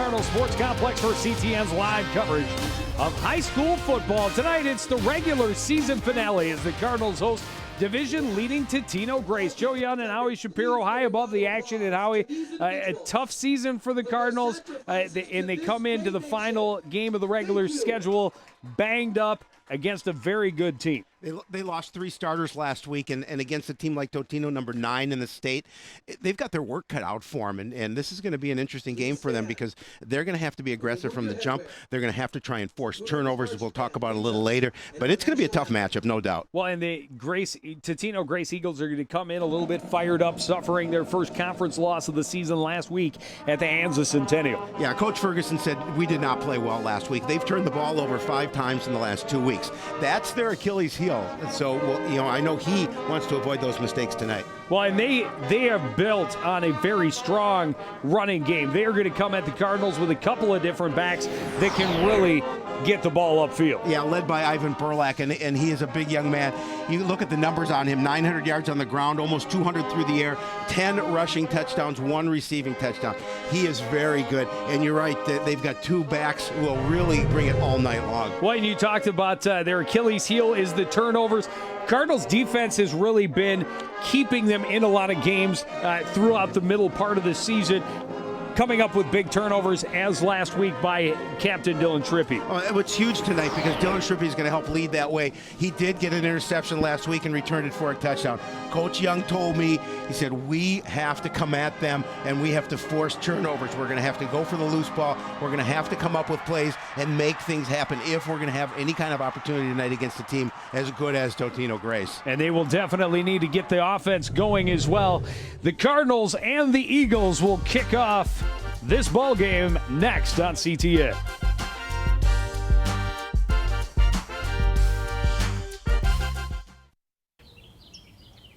Cardinals Sports Complex for CTN's live coverage of high school football. Tonight, it's the regular season finale as the Cardinals host division-leading Totino-Grace. Joe Young and Howie Shapiro high above the action. And Howie, a tough season for the Cardinals, and they come into the final game of the regular schedule banged up against a very good team. They lost 3 starters last week, and against a team like Totino, number 9 in the state, they've got their work cut out for them, and this is going to be an interesting game for them because they're going to have to be aggressive from the jump. They're going to have to try and force turnovers, as we'll talk about a little later, but it's going to be a tough matchup, no doubt. Well, and the Totino-Grace Eagles are going to come in a little bit fired up, suffering their first conference loss of the season last week at the hands of Centennial. Yeah, Coach Ferguson said we did not play well last week. They've turned the ball over 5 times in the last 2 weeks. That's their Achilles heel. So, I know he wants to avoid those mistakes tonight. Well, and they are built on a very strong running game. They are going to come at the Cardinals with a couple of different backs that can really get the ball upfield. Yeah, led by Ivan Burlak, and he is a big young man. You look at the numbers on him, 900 yards on the ground, almost 200 through the air, 10 rushing touchdowns, 1 receiving touchdown. He is very good, and you're right, they've got 2 backs who will really bring it all night long. Well, and you talked about their Achilles heel is the turnovers. Cardinals defense has really been keeping them in a lot of games throughout the middle part of the season, coming up with big turnovers, as last week by Captain Dylan Trippi. Oh, it's huge tonight because Dylan Trippi is going to help lead that way. He did get an interception last week and returned it for a touchdown. Coach Young told me, he said, we have to come at them and we have to force turnovers. We're going to have to go for the loose ball. We're going to have to come up with plays and make things happen if we're going to have any kind of opportunity tonight against a team as good as Totino-Grace. And they will definitely need to get the offense going as well. The Cardinals and the Eagles will kick off this ball game next on CTN.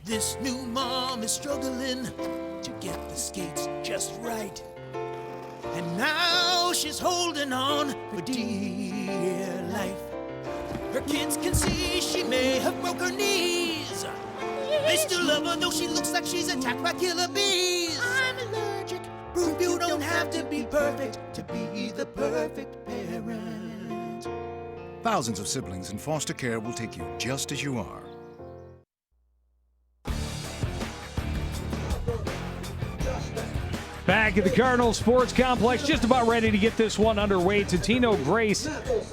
This new mom is struggling to get the skates just right. And now she's holding on for dear life. Her kids can see she may have broke her knees. They still love her though she looks like she's attacked by killer bees. I'm allergic. Proof you don't have to be perfect to be the perfect parent. Thousands of siblings in foster care will take you just as you are. Back at the Cardinals Sports Complex, just about ready to get this one underway. Totino-Grace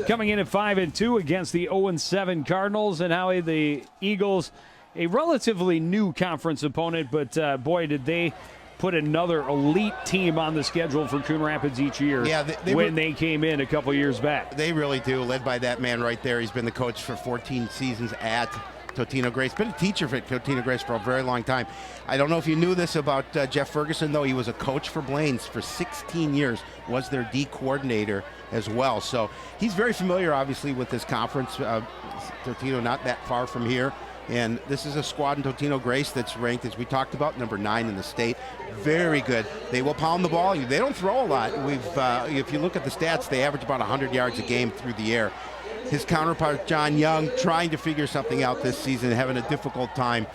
coming in at 5-2 against the 0-7 Cardinals, and Howie, the Eagles, a relatively new conference opponent, but boy, did they put another elite team on the schedule for Coon Rapids each year. Yeah, they came in a couple years back. They really do, led by that man right there. He's been the coach for 14 seasons at Totino-Grace. Been a teacher for Totino-Grace for a very long time. I don't know if you knew this about Jeff Ferguson, though. He was a coach for Blaine's for 16 years, was their D coordinator as well. So he's very familiar, obviously, with this conference. Totino not that far from here. And this is a squad in Totino-Grace that's ranked, as we talked about, number 9 in the state. Very good. They will pound the ball. They don't throw a lot. If you look at the stats, they average about 100 yards a game through the air. His counterpart, John Young, trying to figure something out this season, having a difficult time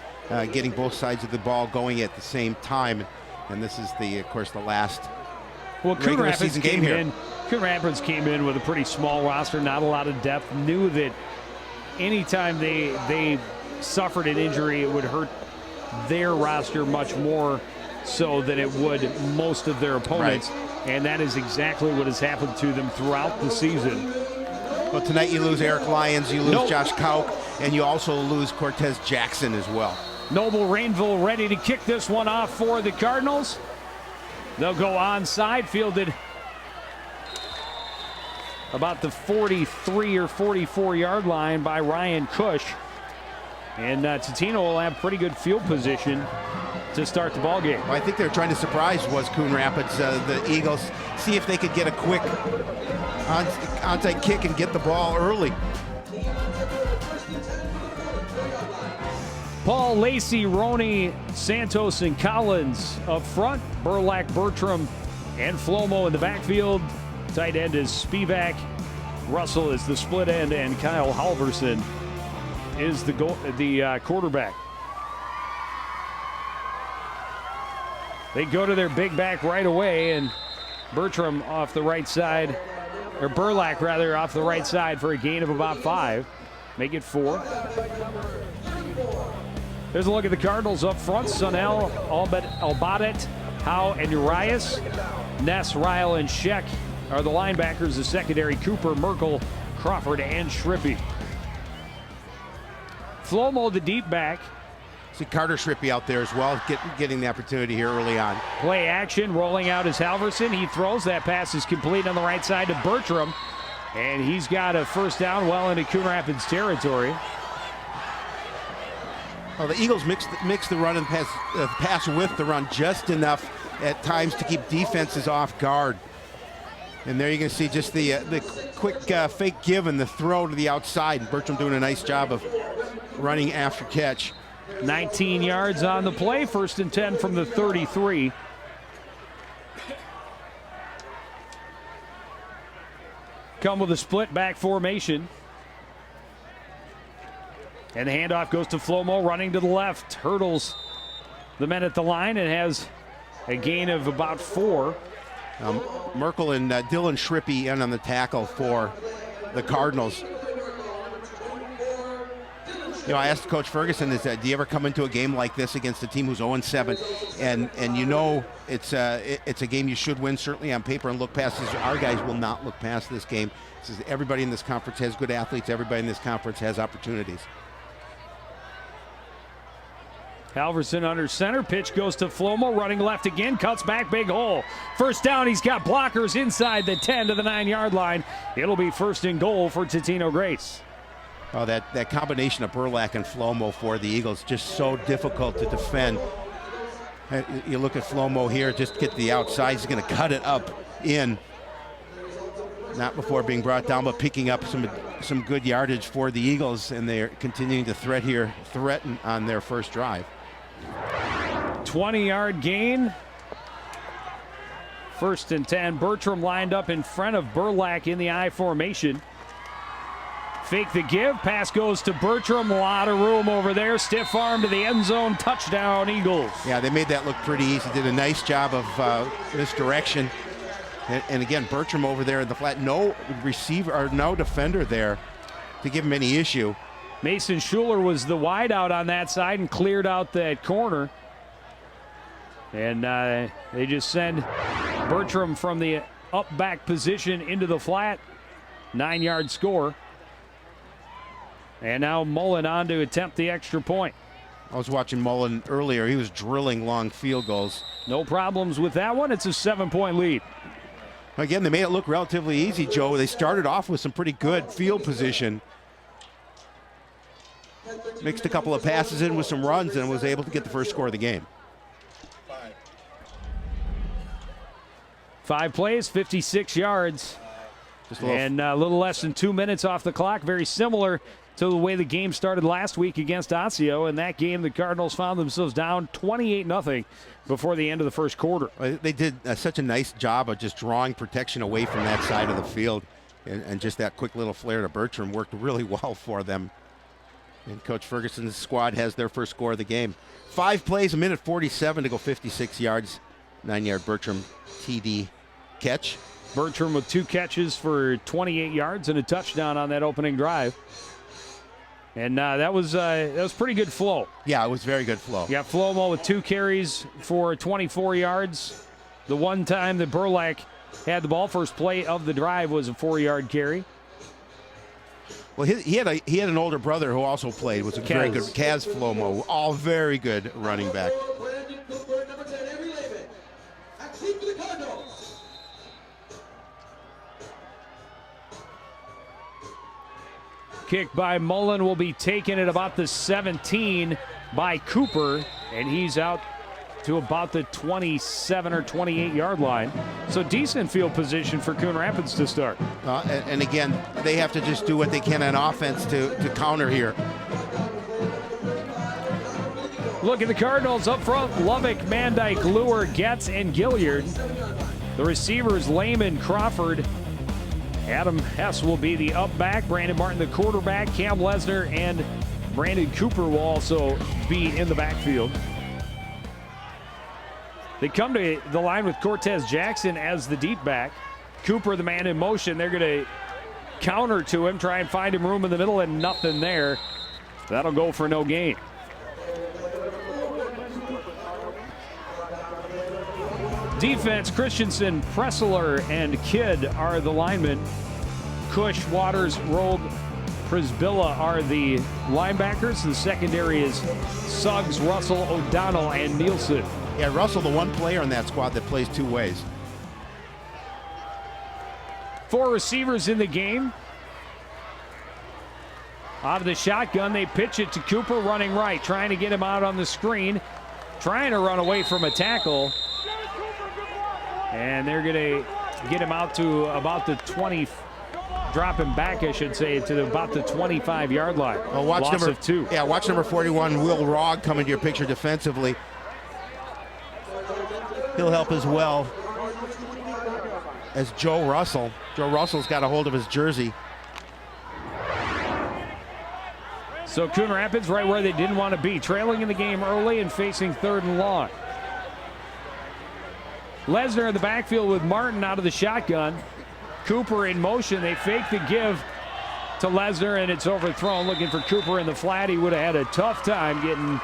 getting both sides of the ball going at the same time. And this is, of course, the last regular season game here. Coon Rapids came in with a pretty small roster, not a lot of depth, knew that anytime they suffered an injury, it would hurt their roster much more so than it would most of their opponents. Right. And that is exactly what has happened to them throughout the season. Well, tonight you lose Eric Lyons, you lose Josh Kauk, and you also lose Cortez Jackson as well. Noble Rainville ready to kick this one off for the Cardinals. They'll go onside, fielded about the 43 or 44 yard line by Ryan Cush. And Totino will have pretty good field position to start the ball game. Well, I think they're trying to surprise Coon Rapids, the Eagles, see if they could get a quick onside kick and get the ball early. Paul, Lacey, Roney, Santos, and Collins up front. Burlak, Bertram, and Flomo in the backfield. Tight end is Spivak. Russell is the split end, and Kyle Halverson is the quarterback. They go to their big back right away, and Bertram off the right side, or Burlack rather, off the right side for a gain of about 5. Make it 4. There's a look at the Cardinals up front. Sonnell, Albadet, Howe, and Urias. Ness, Ryle, and Scheck are the linebackers. The secondary, Cooper, Merkel, Crawford, and Shrippy. Flomo, the deep back. See Carter Shrippy out there as well, getting the opportunity here early on. Play action, rolling out is Halverson. He throws. That pass is complete on the right side to Bertram. And he's got a first down well into Coon Rapids territory. Well, the Eagles mix the run and pass with the run just enough at times to keep defenses off guard. And there you can see just the quick fake give and the throw to the outside. And Bertram doing a nice job of running after catch. 19 yards on the play, 1st and 10 from the 33. Come with a split back formation. And the handoff goes to Flomo, running to the left. Hurdles the men at the line and has a gain of about 4. Merkel and Dylan Shrippy in on the tackle for the Cardinals. You know, I asked Coach Ferguson, do you ever come into a game like this against a team who's 0-7, and you know it's a game you should win, certainly on paper, and look past this. Our guys will not look past this game. Everybody in this conference has good athletes. Everybody in this conference has opportunities. Halverson under center. Pitch goes to Flomo, running left again, cuts back, big hole. First down, he's got blockers inside the 10 to the 9-yard line. It'll be 1st and goal for Totino-Grace. Oh, that combination of Burlack and Flomo for the Eagles, just so difficult to defend. You look at Flomo here, just get the outside. He's going to cut it up in. Not before being brought down, but picking up some good yardage for the Eagles, and they're continuing to threaten on their first drive. 20-yard gain. 1st and 10. Bertram lined up in front of Burlack in the I formation. Fake the give. Pass goes to Bertram. A lot of room over there. Stiff arm to the end zone. Touchdown, Eagles. Yeah, they made that look pretty easy. Did a nice job of misdirection. And again, Bertram over there in the flat. No receiver or no defender there to give him any issue. Mason Schuler was the wideout on that side and cleared out that corner. And they just send Bertram from the up back position into the flat. 9-yard score. And now Mullen on to attempt the extra point. I was watching Mullen earlier. He was drilling long field goals. No problems with that one. It's a 7-point lead. Again, they made it look relatively easy, Joe. They started off with some pretty good field position. Mixed a couple of passes in with some runs and was able to get the first score of the game. 5 plays, 56 yards. And a little less than 2 minutes off the clock. Very similar to the way the game started last week against Osseo. In that game, the Cardinals found themselves down 28-0 before the end of the first quarter. They did such a nice job of just drawing protection away from that side of the field. And just that quick little flare to Bertram worked really well for them. And Coach Ferguson's squad has their first score of the game. 5 plays, a minute 47 to go 56 yards. 9-yard Bertram TD catch. Bertram with 2 catches for 28 yards and a touchdown on that opening drive. And that was pretty good flow. Yeah, it was very good flow. You got Flomo with 2 carries for 24 yards. The one time that Burlack had the ball, first play of the drive was a 4-yard carry. Well, he had an older brother who also played. Was a very good Kaz Flomo. All very good running back. Kick by Mullen will be taken at about the 17 by Cooper, and he's out to about the 27 or 28-yard line. So decent field position for Coon Rapids to start. And again, they have to just do what they can on offense to counter here. Look at the Cardinals up front. Lubbock, Mandyke, Luer, Getz, and Gilliard. The receivers, Lehman, Crawford. Adam Hess will be the up back. Brandon Martin, the quarterback. Cam Lesnar and Brandon Cooper will also be in the backfield. They come to the line with Cortez Jackson as the deep back. Cooper, the man in motion. They're going to counter to him, try and find him room in the middle, and nothing there. That'll go for no gain. Defense, Christensen, Pressler, and Kidd are the linemen. Cush, Waters, Rogue, Prisbilla are the linebackers. The secondary is Suggs, Russell, O'Donnell, and Nielsen. Yeah, Russell, the one player in that squad that plays two ways. 4 receivers in the game. Out of the shotgun, they pitch it to Cooper running right, trying to get him out on the screen, trying to run away from a tackle. And they're going to get him out to about the 20, drop him back, I should say, to about the 25-yard line. Well, watch Loss number, of 2. Yeah, watch number 41, Will Rogg, come into your picture defensively. He'll help as well as Joe Russell. Joe Russell's got a hold of his jersey. So Coon Rapids right where they didn't want to be, trailing in the game early and facing 3rd and long. Lesnar in the backfield with Martin out of the shotgun. Cooper in motion. They fake the give to Lesnar, and it's overthrown. Looking for Cooper in the flat. He would have had a tough time getting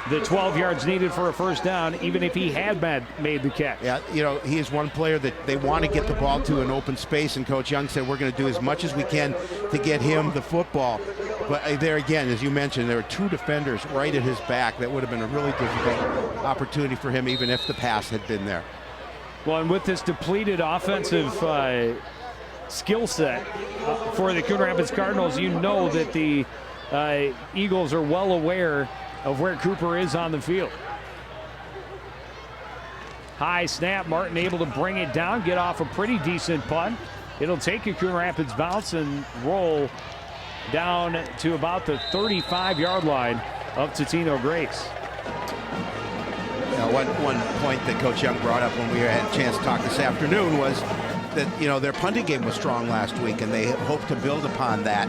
the 12 yards needed for a first down, even if he had made the catch. Yeah, you know, he is one player that they want to get the ball to in open space, and Coach Young said we're going to do as much as we can to get him the football. But there again, as you mentioned, there were 2 defenders right at his back. That would have been a really difficult opportunity for him, even if the pass had been there. Well, and with this depleted offensive skill set for the Coon Rapids Cardinals, you know that the Eagles are well aware of where Cooper is on the field. High snap, Martin able to bring it down, get off a pretty decent punt. It'll take a Coon Rapids bounce and roll down to about the 35-yard line of Totino-Grace. One point that Coach Young brought up when we had a chance to talk this afternoon was that, you know, their punting game was strong last week, and they hope to build upon that.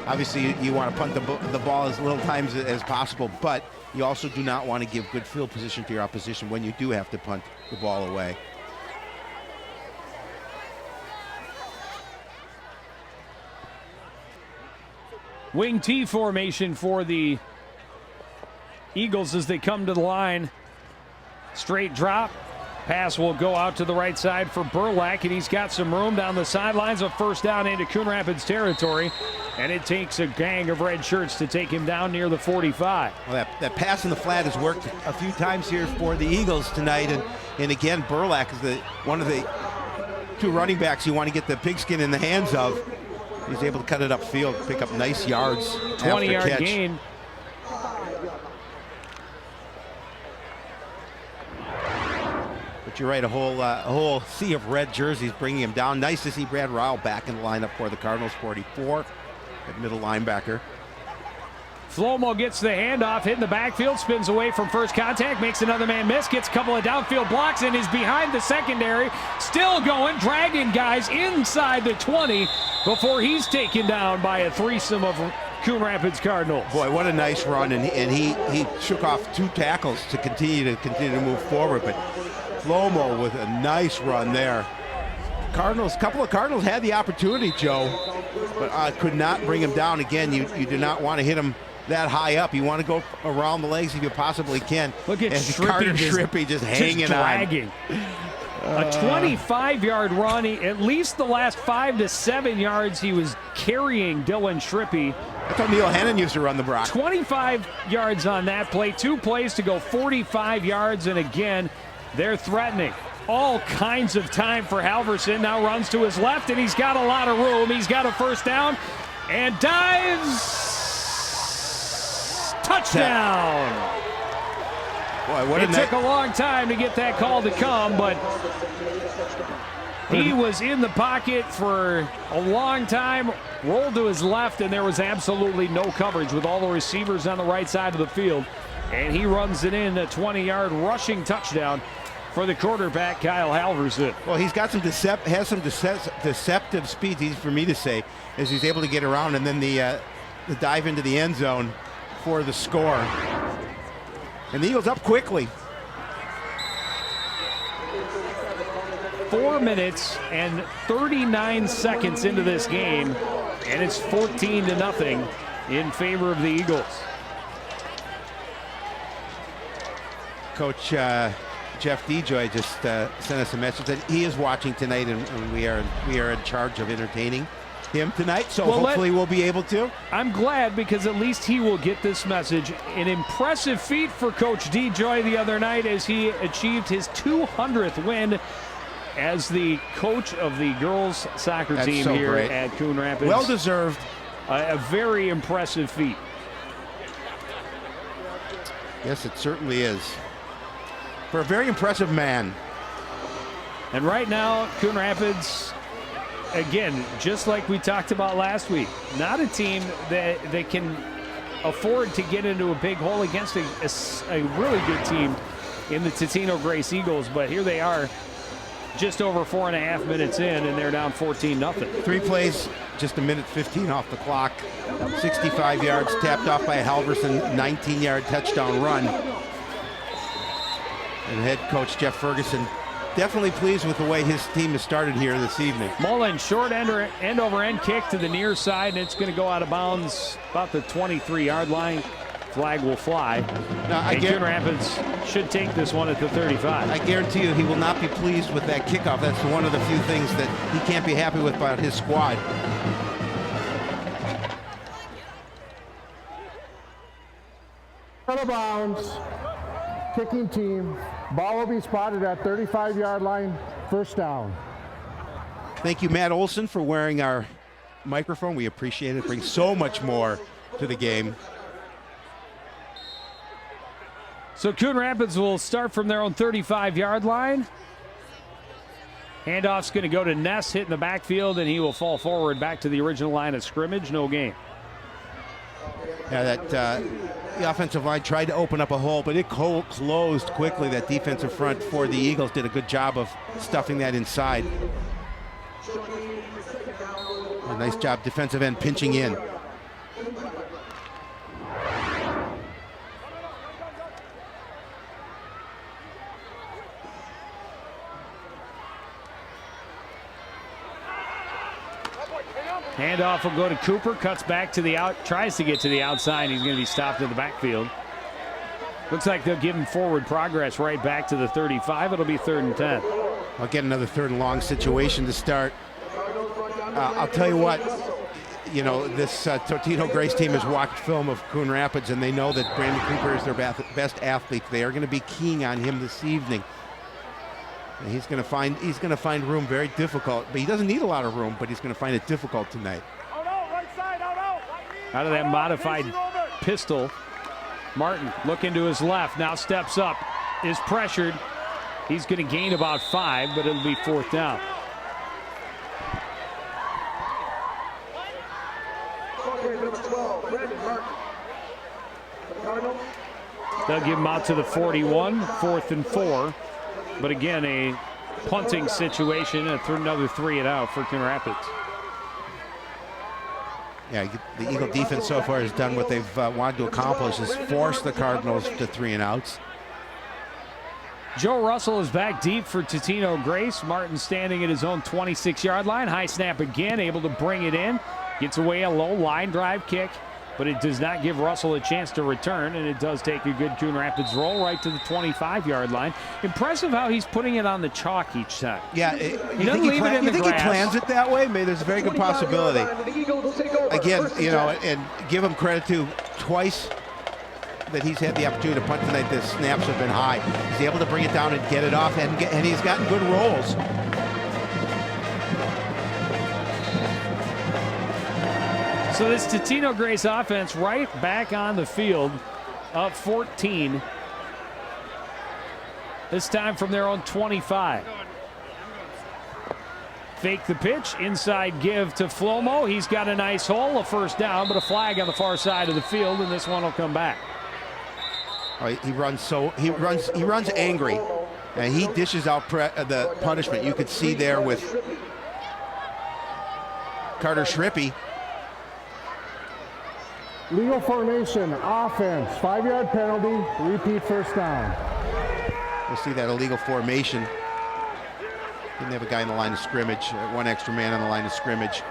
Obviously, you want to punt the ball as little times as possible, but you also do not want to give good field position to your opposition when you do have to punt the ball away. Wing T formation for the Eagles as they come to the line. Straight drop. Pass will go out to the right side for Burlack, and he's got some room down the sidelines. A first down into Coon Rapids territory, and it takes a gang of red shirts to take him down near the 45. Well, that pass in the flat has worked a few times here for the Eagles tonight, and again, Burlack is one of the 2 running backs you want to get the pigskin in the hands of. He's able to cut it upfield, pick up nice yards. 20-yard gain. But you're right, a whole sea of red jerseys bringing him down. Nice to see Brad Ryle back in the lineup for the Cardinals, 44 at middle linebacker. Flomo gets the handoff, hitting the backfield, spins away from first contact, makes another man miss, gets a couple of downfield blocks, and is behind the secondary. Still going, dragging guys inside the 20 before he's taken down by a threesome of Coon Rapids Cardinals. Boy, what a nice run, and he shook off 2 tackles to continue to move forward. But Flomo with a nice run there. Couple of Cardinals had the opportunity, Joe, but could not bring him down. Again, you do not want to hit him that high up. You want to go around the legs if you possibly can. Look at Shrippy just hanging dragging. A 25-yard run. At least the last 5 to 7 yards he was carrying Dylan Shrippy. I thought Neil Hennon used to run the Brock. 25 yards on that play. 2 plays to go 45 yards, and again, they're threatening. All kinds of time for Halverson. Now runs to his left, and he's got a lot of room. He's got a first down and dives. Touchdown. Boy, it took a long time to get that call to come, but he was in the pocket for a long time, rolled to his left, and there was absolutely no coverage with all the receivers on the right side of the field. And he runs it in, a 20-yard rushing touchdown for the quarterback, Kyle Halverson. Well, he's got some deceptive speed, easy for me to say, as he's able to get around, and then the dive into the end zone for the score. And the Eagles up quickly. 4 minutes and 39 seconds into this game, and it's 14-0 in favor of the Eagles. Coach Jeff DeJoy just sent us a message that he is watching tonight, and we are in charge of entertaining him tonight, so well, hopefully we'll be able to. I'm glad, because at least he will get this message. An impressive feat for Coach DeJoy the other night as he achieved his 200th win as the coach of the girls soccer team so here great. at Coon Rapids. Well deserved. A very impressive feat. Yes, it certainly is. For a very impressive man. And right now, Coon Rapids, again, just like we talked about last week, not a team that can afford to get into a big hole against a really good team in the Totino-Grace Eagles, but here they are just over 4.5 minutes in, and they're down 14-0. 3 plays, just a minute 15 off the clock. 65 yards, tapped off by a Halverson 19-yard touchdown run. And head coach Jeff Ferguson definitely pleased with the way his team has started here this evening. Mullen, short end over end kick to the near side, and it's going to go out of bounds about the 23-yard line. Flag will fly. Now, Coon Rapids should take this one at the 35. I guarantee you he will not be pleased with that kickoff. That's one of the few things that he can't be happy with about his squad. Out of bounds. Kicking team. Ball will be spotted at 35-yard line. First down. Thank you, Matt Olson, for wearing our microphone. We appreciate it. It brings so much more to the game. So Coon Rapids will start from their own 35-yard line. Handoff's going to go to Ness, hitting the backfield, and he will fall forward back to the original line of scrimmage. No gain. Yeah, the offensive line tried to open up a hole, but it closed quickly. That defensive front for the Eagles did a good job of stuffing that inside. A nice job, defensive end pinching in. Handoff will go to Cooper, cuts back to the tries to get to the outside. He's going to be stopped in the backfield. Looks like they'll give him forward progress right back to the 35. It'll be 3rd and 10. I'll get another 3rd and long situation to start. I'll tell you what, you know, this Totino-Grace team has watched film of Coon Rapids, and they know that Brandon Cooper is their best athlete. They are going to be keying on him this evening. And he's going to find room very difficult, but he doesn't need a lot of room, but he's going to find it difficult tonight. Out of that modified pistol, Martin looking to his left, now steps up, is pressured. He's going to gain about 5, but it'll be 4th down. They'll give him out to the 41, 4th and 4. But again, a punting situation, another 3 and out for Coon Rapids. Yeah, the Eagle defense so far has done what they've wanted to accomplish, is force the Cardinals to 3 and outs. Joe Russell is back deep for Totino-Grace. Martin standing at his own 26-yard line. High snap again, able to bring it in. Gets away a low line drive kick, but it does not give Russell a chance to return, and it does take a good Coon Rapids roll right to the 25-yard line. Impressive how he's putting it on the chalk each time. Yeah, He doesn't leave it in the he grass. plans it that way? Maybe there's a very good possibility. Again, you know, and give him credit to twice that he's had the opportunity to punt tonight. The snaps have been high. He's able to bring it down and get it off, and he's gotten good rolls. So this Totino-Grace offense right back on the field, up 14. This time from their own 25. Fake the pitch, inside give to Flomo. He's got a nice hole, a 1st down, but a flag on the far side of the field, and this one will come back. Oh, he runs angry, and he dishes out the punishment. You could see there with Carter Schrippy. Legal formation, offense, 5-yard penalty, repeat 1st down. We'll see that illegal formation. Didn't have a guy in the line of scrimmage, one extra man on the line of scrimmage.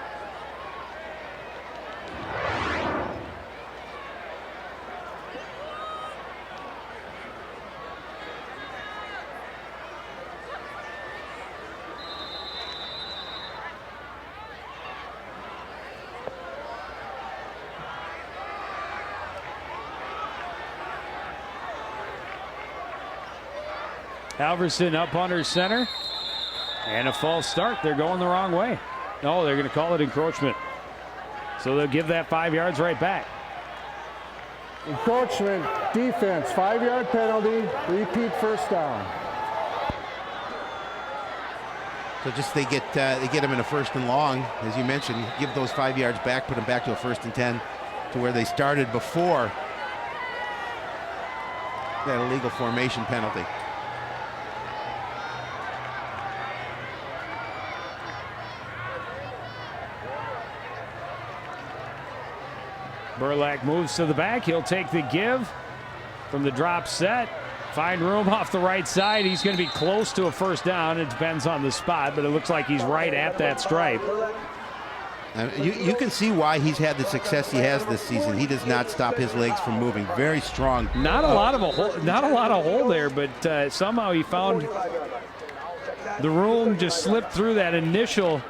Halverson up under center. And a false start. They're going the wrong way. No, they're going to call it encroachment. So they'll give that 5 yards right back. Encroachment, defense, 5-yard penalty, repeat first down. So just they get them in a 1st and long, as you mentioned. Give those 5 yards back, put them back to a 1st and 10 to where they started before that illegal formation penalty. Burlack moves to the back. He'll take the give from the drop set. Find room off the right side. He's going to be close to a 1st down. It depends on the spot, but it looks like he's right at that stripe. You can see why he's had the success he has this season. He does not stop his legs from moving. Very strong. Not a lot of hole there, but somehow he found the room, just slipped through that initial.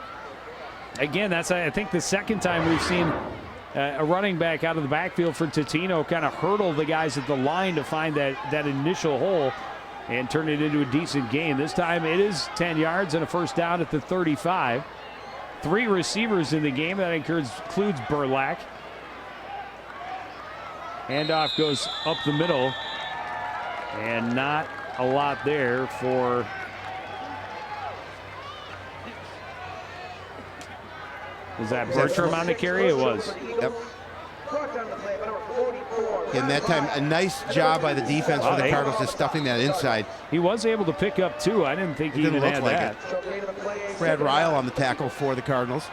Again, that's I think the second time we've seen a running back out of the backfield for Totino kind of hurdle the guys at the line to find that initial hole and turn it into a decent gain. This time it is 10 yards and a 1st down at the 35. 3 receivers in the game. That includes Burlack. Handoff goes up the middle. And not a lot there for Was that Bertram on the carry? It was. Yep. And that time, a nice job by the defense for the Cardinals, just stuffing that inside. He was able to pick up 2. I didn't think he even had that. Brad Ryle on the tackle for the Cardinals.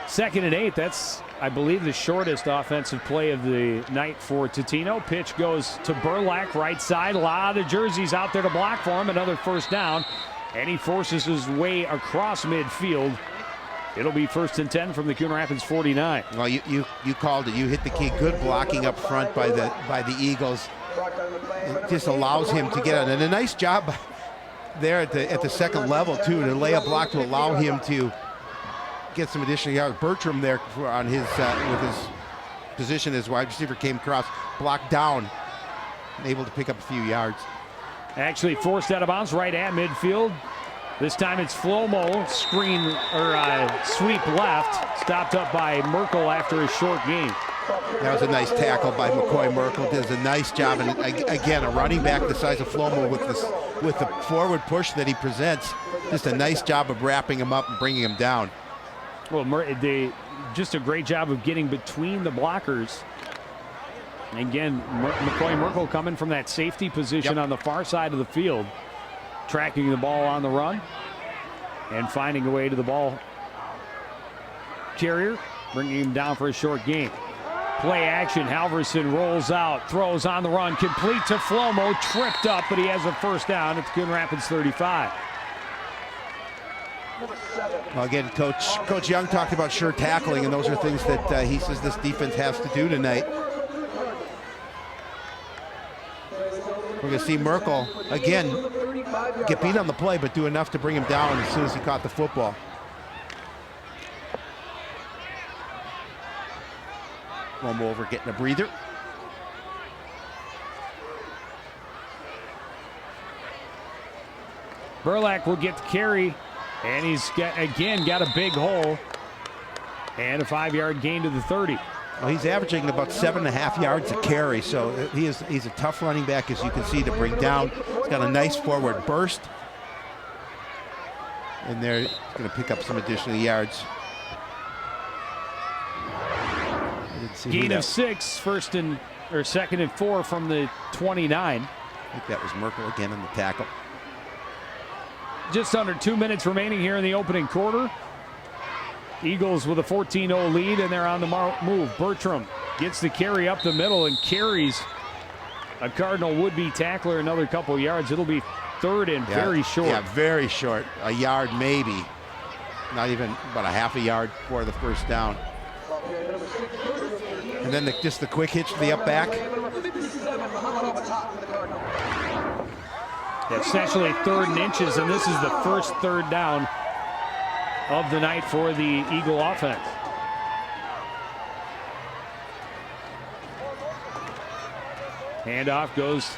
2nd and 8. That's, I believe, the shortest offensive play of the night for Totino. Pitch goes to Burlack, right side. A lot of jerseys out there to block for him. Another 1st down. And he forces his way across midfield. It'll be 1st and 10 from the Coon Rapids 49. Well, you called it. You hit the key. Good blocking up front by the Eagles. It just allows him to get on. And a nice job there at the 2nd level too, to lay a block to allow him to get some additional yards. Bertram there on his with his position as wide receiver came across, blocked down, and able to pick up a few yards. Actually forced out of bounds right at midfield. This time it's Flomo, screen or sweep left, stopped up by Merkel after a short gain. That was a nice tackle by McCoy. Merkel does a nice job, and again, a running back the size of Flomo with the forward push that he presents, just a nice job of wrapping him up and bringing him down. Well, just a great job of getting between the blockers. Again, McCoy Merkel coming from that safety position on the far side of the field, tracking the ball on the run and finding a way to the ball carrier, bringing him down for a short gain. Play action, Halverson rolls out, throws on the run, complete to Flomo, tripped up, but he has a 1st down at the Coon Rapids 35. Well, again, Coach Young talked about sure tackling, and those are things that he says this defense has to do tonight. We're going to see Merkel, again, get beat on the play, but do enough to bring him down as soon as he caught the football. Romo over getting a breather. Burlack will get the carry, and he's got a big hole and a 5-yard gain to the 30. Well, he's averaging about 7.5 yards a carry, so he's a tough running back, as you can see, to bring down. He's got a nice forward burst, and there he's going to pick up some additional yards. Gain of 6, 2nd and 4 from the 29. I think that was Merkel again on the tackle. Just under 2 minutes remaining here in the opening quarter. Eagles with a 14-0 lead, and they're on the move. Bertram gets the carry up the middle and carries a Cardinal would-be tackler another couple yards. It'll be third and very short. Yeah, very short. A yard maybe. Not even about a half a yard for the first down. And then just the quick hitch to the up back. Essentially 3rd and inches, and this is the first third down of the night for the Eagle offense. Handoff goes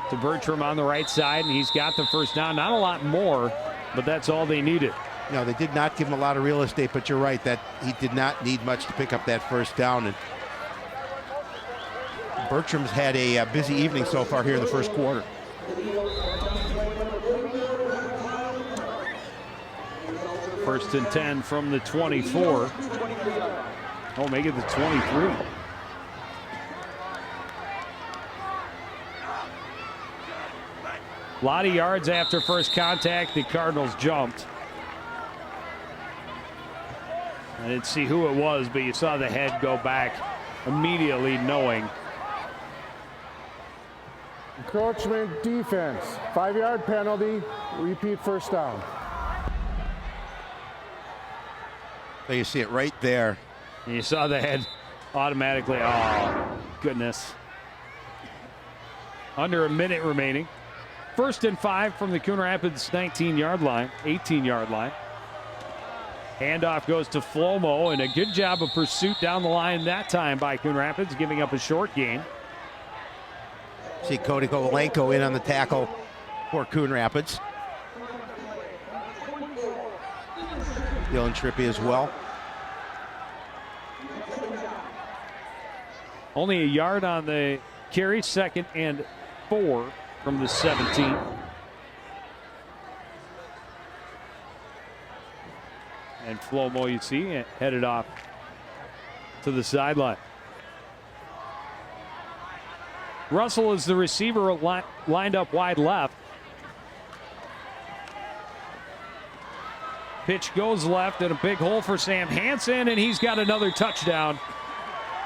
to Bertram on the right side, and he's got the first down. Not a lot more, but that's all they needed. No, they did not give him a lot of real estate, but you're right that he did not need much to pick up that first down. And Bertram's had a busy evening so far here in the first quarter. First and 10 from the 24. Oh, make it the 23. A lot of yards after first contact. The Cardinals jumped. I didn't see who it was, but you saw the head go back immediately, knowing. Encroachment defense. 5-yard penalty. Repeat first down. So you see it right there. And you saw the head automatically. Oh, goodness. Under a minute remaining. First and 5 from the Coon Rapids 19-yard line, 18-yard line. Handoff goes to Flomo, and a good job of pursuit down the line that time by Coon Rapids, giving up a short gain. See Cody Kovalenko in on the tackle for Coon Rapids. Dylan Trippi as well. Only a yard on the carry, 2nd and 4 from the 17. And Flomo, you see, headed off to the sideline. Russell is the receiver lined up wide left. Pitch goes left and a big hole for Sam Hansen, and he's got another touchdown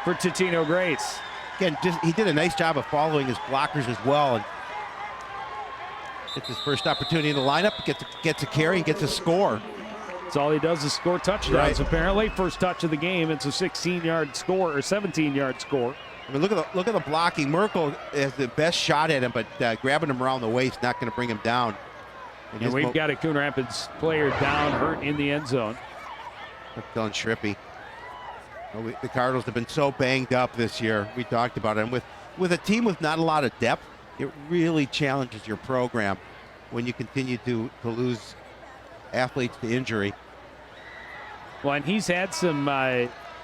for Totino-Grace. Again, he did a nice job of following his blockers as well. And gets his first opportunity in the lineup, gets a carry, and gets a score. That's all he does is score touchdowns. Right. Apparently, first touch of the game. It's a 16-yard score or 17-yard score. I mean, look at the blocking. Merkel has the best shot at him, but grabbing him around the waist not going to bring him down. And we've got a Coon Rapids player down, hurt in the end zone. Dylan Trippi. The Cardinals have been so banged up this year. We talked about it. And with a team with not a lot of depth, it really challenges your program when you continue to lose athletes to injury. Well, and he's had some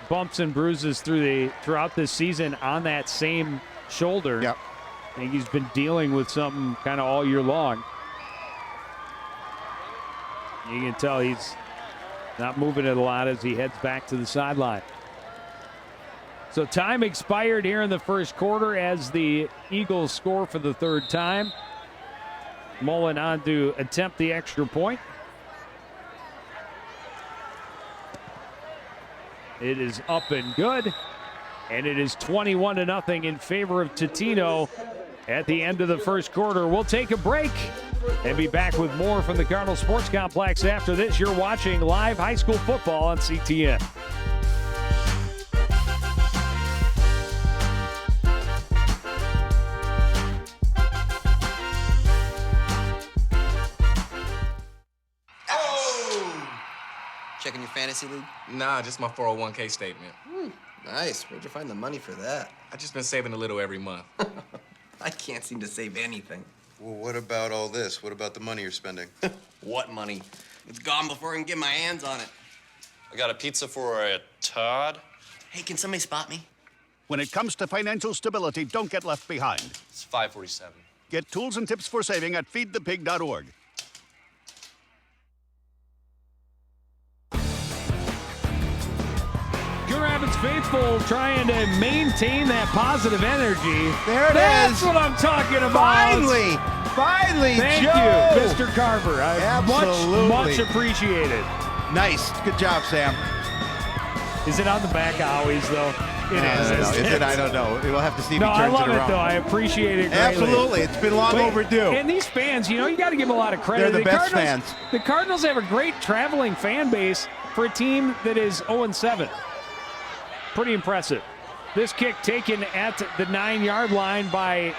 bumps and bruises throughout this season on that same shoulder. Yep. I think he's been dealing with something kind of all year long. You can tell he's not moving it a lot as he heads back to the sideline. So time expired here in the first quarter as the Eagles score for the 3rd time. Mullen on to attempt the extra point. It is up and good, and it is 21-0 in favor of Totino at the end of the first quarter. We'll take a break and be back with more from the Cardinal Sports Complex after this. You're watching live high school football on CTN. Checking your fantasy league? Nah, just my 401k statement. Nice. Where'd you find the money for that? I just been saving a little every month. I can't seem to save anything. Well, what about all this? What about the money you're spending? What money? It's gone before I can get my hands on it. I got a pizza for a Todd. Hey, can somebody spot me? When it comes to financial stability, don't get left behind. It's 547. Get tools and tips for saving at feedthepig.org. Coon Rapids faithful trying to maintain that positive energy. There it That's is. That's what I'm talking about. Finally, Thank Joe. you, Mr. Carver. Absolutely. Much appreciated. Nice. Good job, Sam. Is it on the back of Howie's, though? It is. Is it? I don't know. We'll have to see if he turns I love it around. Though. I appreciate it greatly. Absolutely. It's been long overdue. And these fans, you got to give them a lot of credit. They're the best fans. The Cardinals have a great traveling fan base for a team that is 0-7. Pretty impressive. This kick taken at the 9-yard line by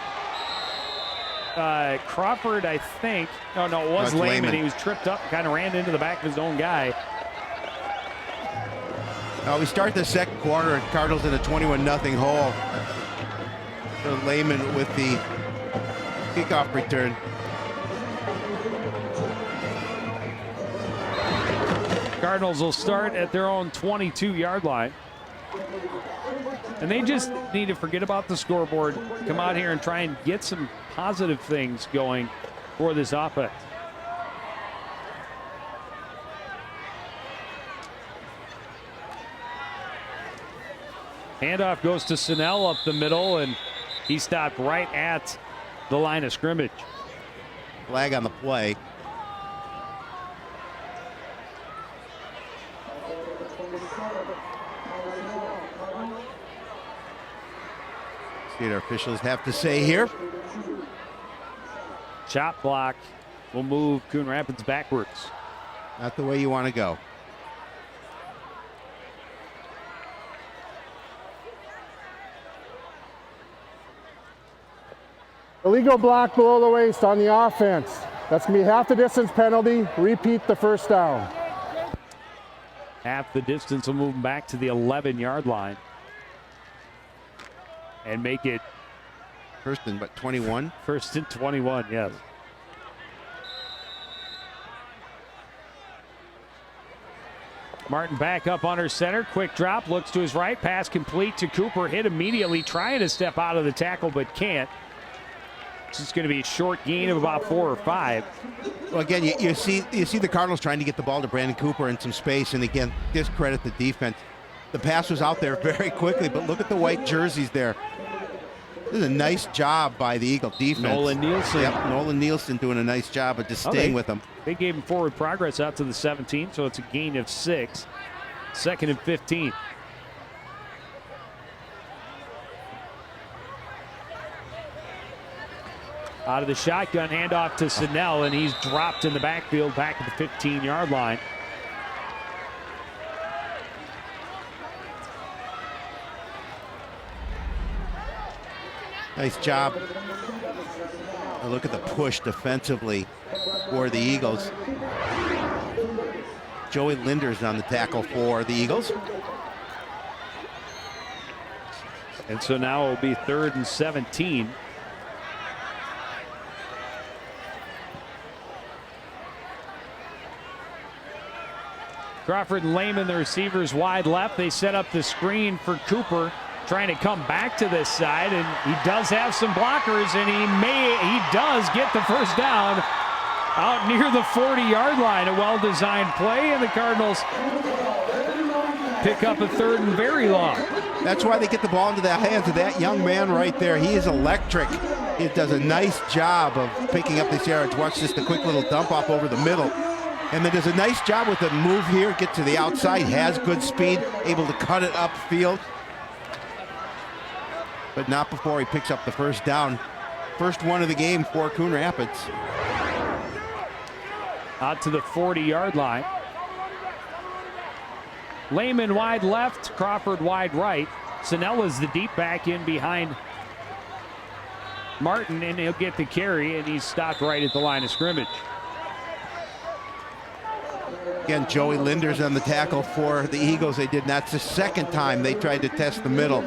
Crawford, I think. Oh, no, it was Lehman. He was tripped up and kind of ran into the back of his own guy. We start the second quarter and Cardinals in a 21-0 hole. So Lehman with the kickoff return. Cardinals will start at their own 22-yard line. And they just need to forget about the scoreboard, come out here and try and get some positive things going for this offense. Handoff goes to Snell up the middle, and he stopped right at the line of scrimmage. Flag on the play. See what our officials have to say here. Chop block will move Coon Rapids backwards. Not the way you want to go. Illegal block below the waist on the offense. That's going to be half the distance penalty. Repeat the first down. Half the distance will move them back to the 11-yard line. And make it first and 21. First and 21, yes. Martin back up under center. Quick drop, looks to his right. Pass complete to Cooper. Hit immediately, trying to step out of the tackle, but can't. This is going to be a short gain of about 4 or 5. Well, again, you see the Cardinals trying to get the ball to Brandon Cooper in some space, and again, discredit the defense. The pass was out there very quickly, but look at the white jerseys there. This is a nice job by the Eagle defense. Nolan Nielsen. Yep, Nolan Nielsen doing a nice job of just staying with them. They gave him forward progress out to the 17, so it's a gain of 6. 2nd and 15. Out of the shotgun, handoff to Snell, and he's dropped in the backfield back at the 15-yard line. Nice job. Look at the push defensively for the Eagles. Joey Linder's on the tackle for the Eagles. And so now it will be 3rd and 17. Crawford and Lehman, the receivers, wide left. They set up the screen for Cooper, trying to come back to this side, and he does have some blockers, and he does get the first down out near the 40-yard line. A well-designed play, and the Cardinals pick up a 3rd and very long. That's why they get the ball into the hands of that young man right there. He is electric. He does a nice job of picking up these yards. Watch just a quick little dump off over the middle. And then does a nice job with the move here, get to the outside, has good speed, able to cut it upfield. But not before he picks up the first down. First one of the game for Coon Rapids. Out to the 40-yard line. Lehman wide left, Crawford wide right. Sinella's the deep back in behind Martin, and he'll get the carry, and he's stopped right at the line of scrimmage. Again, Joey Linder's on the tackle for the Eagles. That's the second time they tried to test the middle,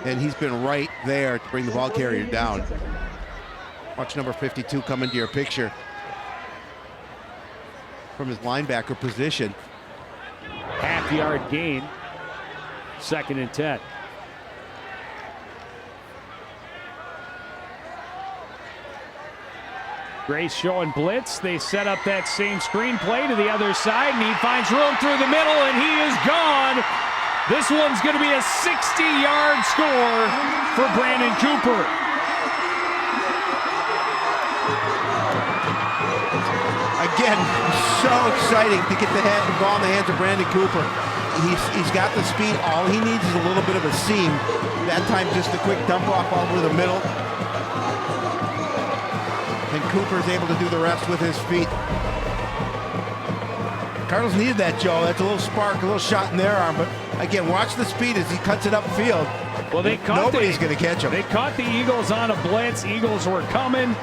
and he's been right there to bring the ball carrier down. Watch number 52 come into your picture from his linebacker position. Half-yard gain, 2nd and 10. Grace showing blitz. They set up that same screenplay to the other side, and he finds room through the middle, and he is gone. This one's going to be a 60-yard score for Brandon Cooper. Again, so exciting to get the ball in the hands of Brandon Cooper. he's got the speed. All he needs is a little bit of a seam. That time, just a quick dump off over the middle. And Cooper's able to do the rest with his feet. Cardinals needed that, Joe. That's a little spark, a little shot in their arm. But again, watch the speed as he cuts it upfield. Well, nobody's going to catch him. They caught the Eagles on a blitz. Eagles were coming.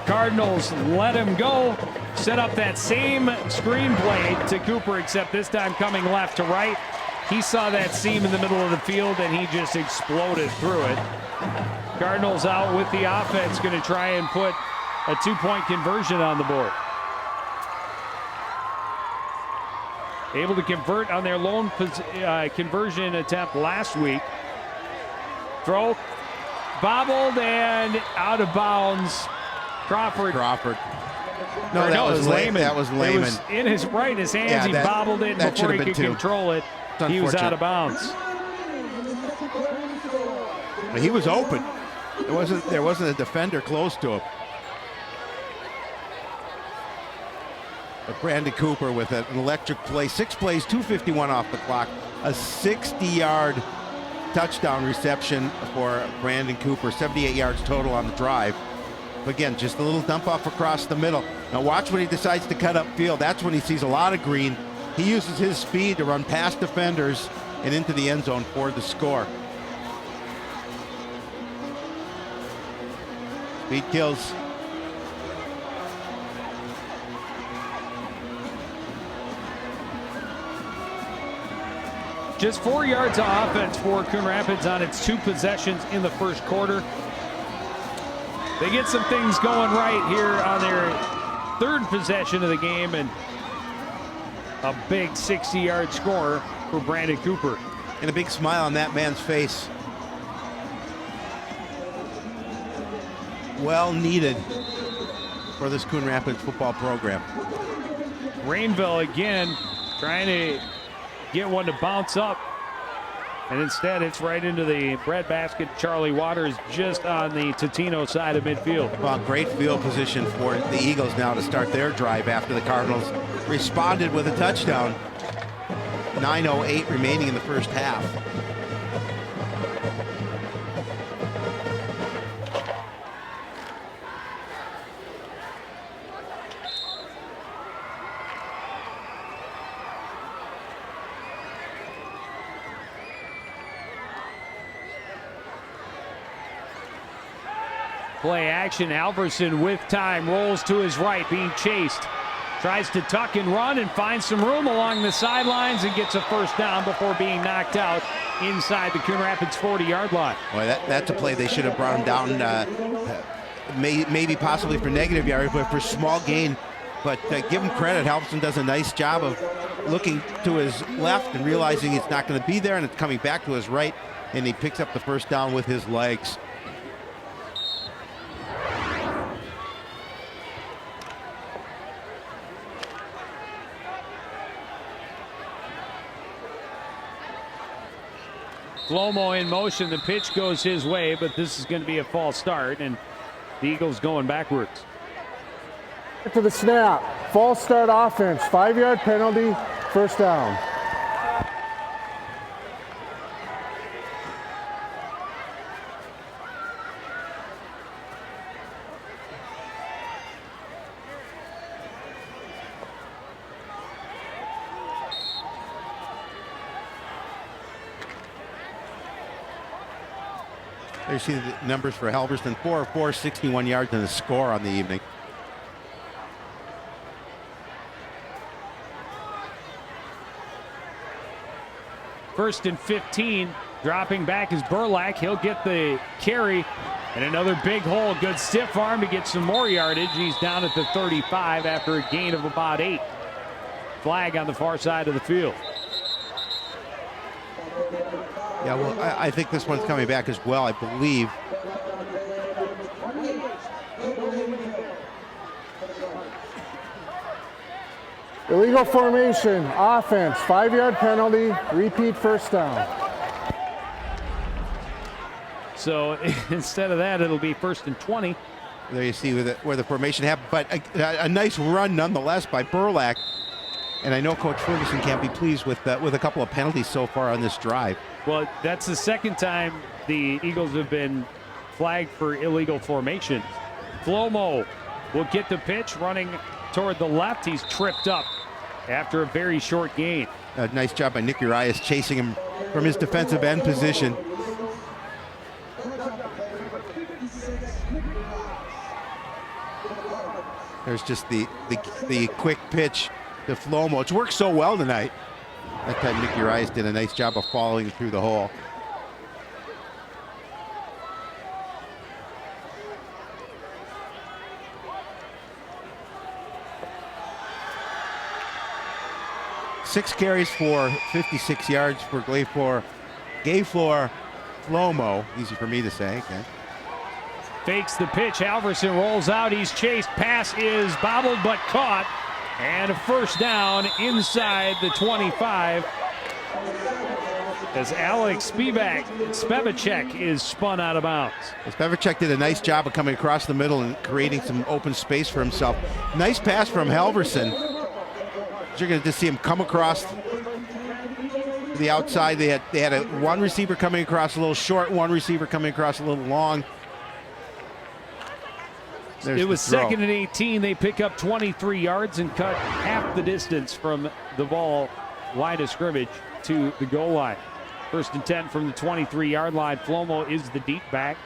Cardinals let him go. Set up that same screenplay to Cooper, except this time coming left to right. He saw that seam in the middle of the field, and he just exploded through it. Cardinals out with the offense, going to try and put a 2-point conversion on the board. Able to convert on their lone conversion attempt last week. Throw, bobbled and out of bounds. Crawford. No, that was Lehman. That was Lehman. It was in his hands. Yeah, he bobbled it before he could control it. He was out of bounds. He was open. There wasn't a defender close to him. But Brandon Cooper with an electric play. 6 plays, 2:51 off the clock. A 60-yard touchdown reception for Brandon Cooper. 78 yards total on the drive. But again, just a little dump off across the middle. Now watch when he decides to cut upfield. That's when he sees a lot of green. He uses his speed to run past defenders and into the end zone for the score. Speed kills. Just 4 yards of offense for Coon Rapids on its 2 possessions in the first quarter. They get some things going right here on their 3rd possession of the game, and a big 60-yard score for Brandon Cooper. And a big smile on that man's face. Well needed for this Coon Rapids football program. Rainville again trying to get one to bounce up, and instead it's right into the breadbasket. Charlie Waters just on the Totino side of midfield. Well, great field position for the Eagles now to start their drive after the Cardinals responded with a touchdown. 9:08 remaining in the first half. Play action. Alverson with time rolls to his right, being chased. Tries to tuck and run and finds some room along the sidelines and gets a first down before being knocked out inside the Coon Rapids 40-yard line. Boy, that's a play they should have brought him down, maybe possibly for negative yardage, but for small gain. But give him credit. Halverson does a nice job of looking to his left and realizing it's not going to be there, and it's coming back to his right, and he picks up the first down with his legs. Flomo in motion. The pitch goes his way, but this is going to be a false start, and the Eagles going backwards. To the snap. False start offense. 5-yard penalty. First down. There you see the numbers for Halverson. 4 of 4, 61 yards, and a score on the evening. First and 15. Dropping back is Burlack. He'll get the carry. And another big hole. Good stiff arm to get some more yardage. He's down at the 35 after a gain of about 8. Flag on the far side of the field. Yeah, well, I think this one's coming back as well, I believe. Illegal formation, offense, 5-yard penalty, repeat first down. So instead of that, it'll be first and 20. There you see where the formation happened, but a nice run nonetheless by Burlack. And I know Coach Ferguson can't be pleased with a couple of penalties so far on this drive. Well, that's the second time the Eagles have been flagged for illegal formation. Flomo will get the pitch running toward the left. He's tripped up after a very short gain. A nice job by Nick Urias chasing him from his defensive end position. There's just the quick pitch to Flomo. It's worked so well tonight. That time Nick Urias did a nice job of following through the hole. Six carries for 56 yards for Gayflor Flomo. Easy for me to say. Okay. Fakes the pitch. Halverson rolls out. He's chased. Pass is bobbled but caught. And a first down inside the 25. As Alex Spevacek is spun out of bounds. Spevacek did a nice job of coming across the middle and creating some open space for himself. Nice pass from Halverson. You're going to just see him come across the outside. They had one receiver coming across a little short, one receiver coming across a little long. It was second and 18. They pick up 23 yards and cut half the distance from the ball line of scrimmage to the goal line. First and 10 from the 23-yard line. Flomo is the deep back.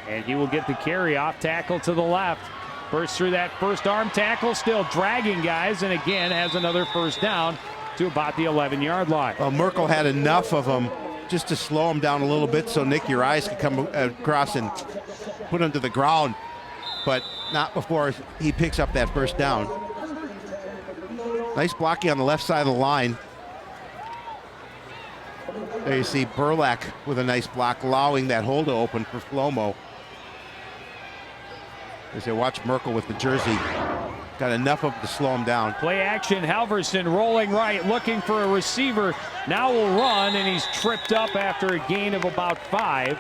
And he will get the carry off tackle to the left. Bursts through that first arm tackle, still dragging guys, and again has another first down to about the 11-yard line. Well, Merkel had enough of him just to slow him down a little bit so Nick Urias could come across and put him to the ground, but not before he picks up that first down. Nice blocking on the left side of the line. There you see Burlak with a nice block, allowing that hole to open for Flomo. As they watch Merkel with the jersey. Got enough of it to slow him down. Play action, Halverson rolling right, looking for a receiver. Now will run, and he's tripped up after a gain of about 5.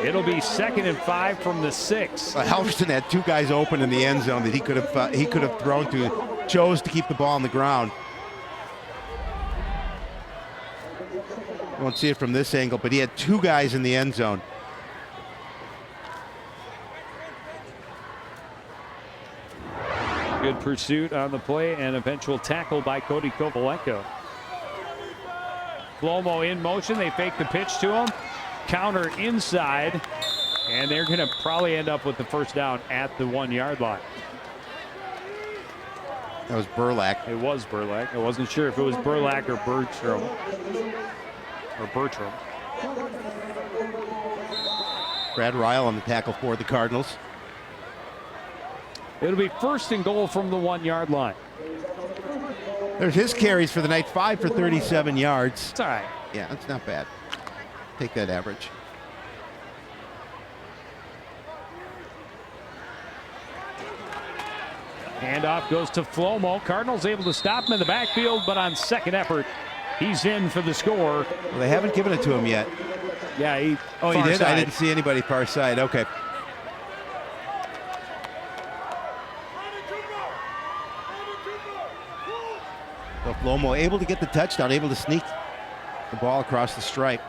It'll be 2nd and 5 from the 6. Halverson had two guys open in the end zone that he could have thrown to. Chose to keep the ball on the ground. You won't see it from this angle, but he had two guys in the end zone. Good pursuit on the play and eventual tackle by Cody Kovalenko. Flomo in motion. They fake the pitch to him. Counter inside. And they're going to probably end up with the first down at the 1-yard line. That was Burlak. It was Burlak. I wasn't sure if it was Burlak or Bertram. Brad Ryle on the tackle for the Cardinals. It'll be 1st and goal from the 1-yard line. There's his carries for the night, 5 for 37 yards. It's all right. Yeah, that's not bad. Take that average. Handoff goes to Flomo. Cardinals able to stop him in the backfield, but on second effort, he's in for the score. Well, they haven't given it to him yet. Yeah, he did? Side. I didn't see anybody far side. Okay. So Flomo able to get the touchdown, able to sneak the ball across the stripe.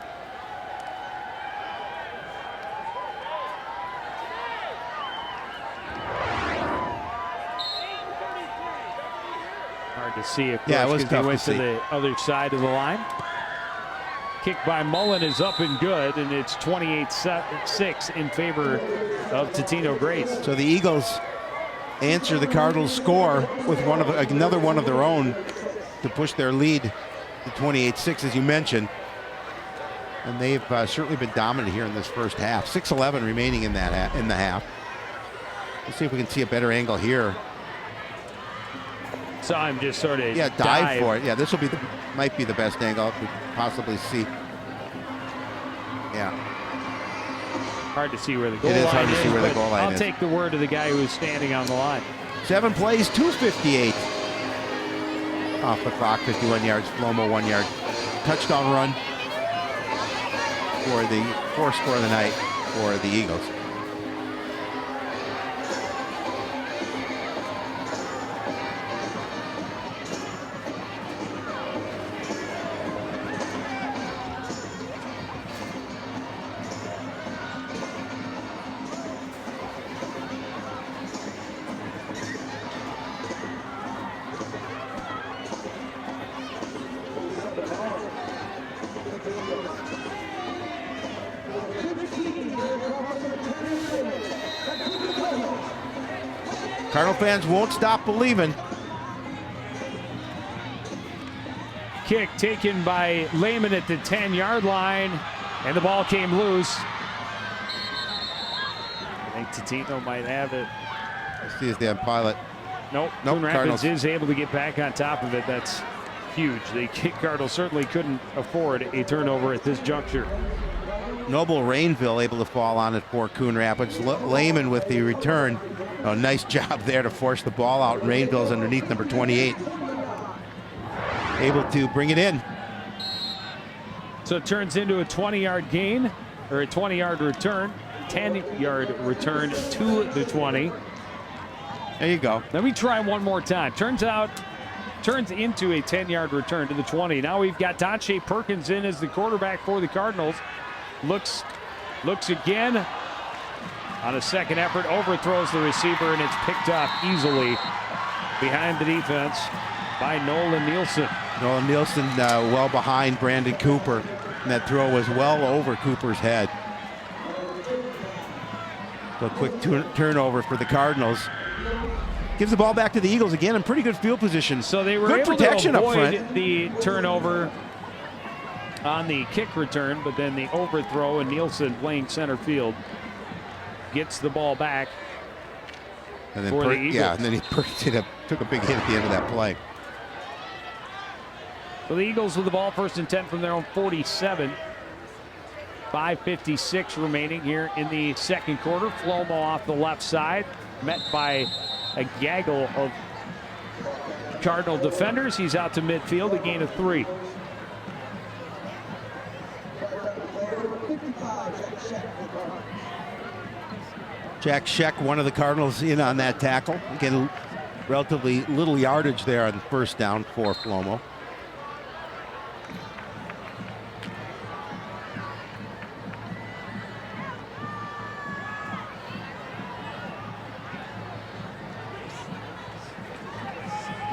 Hard to see if it was tough he went to see. the other side of the line. Kick by Mullen is up and good, and it's 28-6 in favor of Totino-Grace. So the Eagles answer the Cardinals' score with another one of their own to push their lead to 28-6, as you mentioned. And they've certainly been dominant here in this first half. 6:11 remaining in the half. Let's see if we can see a better angle here. Saw him just sort of dive for it. Yeah, this might be the best angle we could possibly see. Yeah. Hard to see where the goal line is. It is hard to see where the goal line is. I'll take the word of the guy who's standing on the line. 7 plays, 258 off the clock, 51 yards. Flomo 1 yard touchdown run for the fourth score of the night for the Eagles. Cardinal fans won't stop believing. Kick taken by Lehman at the 10-yard line, and the ball came loose. I think Totino might have it. Let's see his damn pilot. Nope. Coon Rapids is able to get back on top of it. That's huge. The Cardinals certainly couldn't afford a turnover at this juncture. Noble Rainville able to fall on it for Coon Rapids. Lehman with the return. Oh, nice job there to force the ball out. Rainville's underneath number 28. Able to bring it in. So it turns into a 20-yard gain, or a 20-yard return, 10-yard return to the 20. There you go. Let me try one more time. Turns into a 10-yard return to the 20. Now we've got Donche Perkins in as the quarterback for the Cardinals. Looks again on a second effort, overthrows the receiver, and it's picked up easily behind the defense by Nolan Nielsen. Nolan Nielsen well behind Brandon Cooper, and that throw was well over Cooper's head. So a quick turnover for the Cardinals. Gives the ball back to the Eagles again in pretty good field position. So they were good able protection to up avoid front. the turnover on the kick return, but then the overthrow, and Nielsen playing center field gets the ball back And then for the Eagles. Yeah, and then he took a big hit at the end of that play. So the Eagles with the ball, first and 10 from their own 47. 5:56 remaining here in the second quarter. Flomo off the left side, met by a gaggle of Cardinal defenders. He's out to midfield, a gain of 3. Jack Scheck, one of the Cardinals, in on that tackle. Again, relatively little yardage there on first down for Flomo.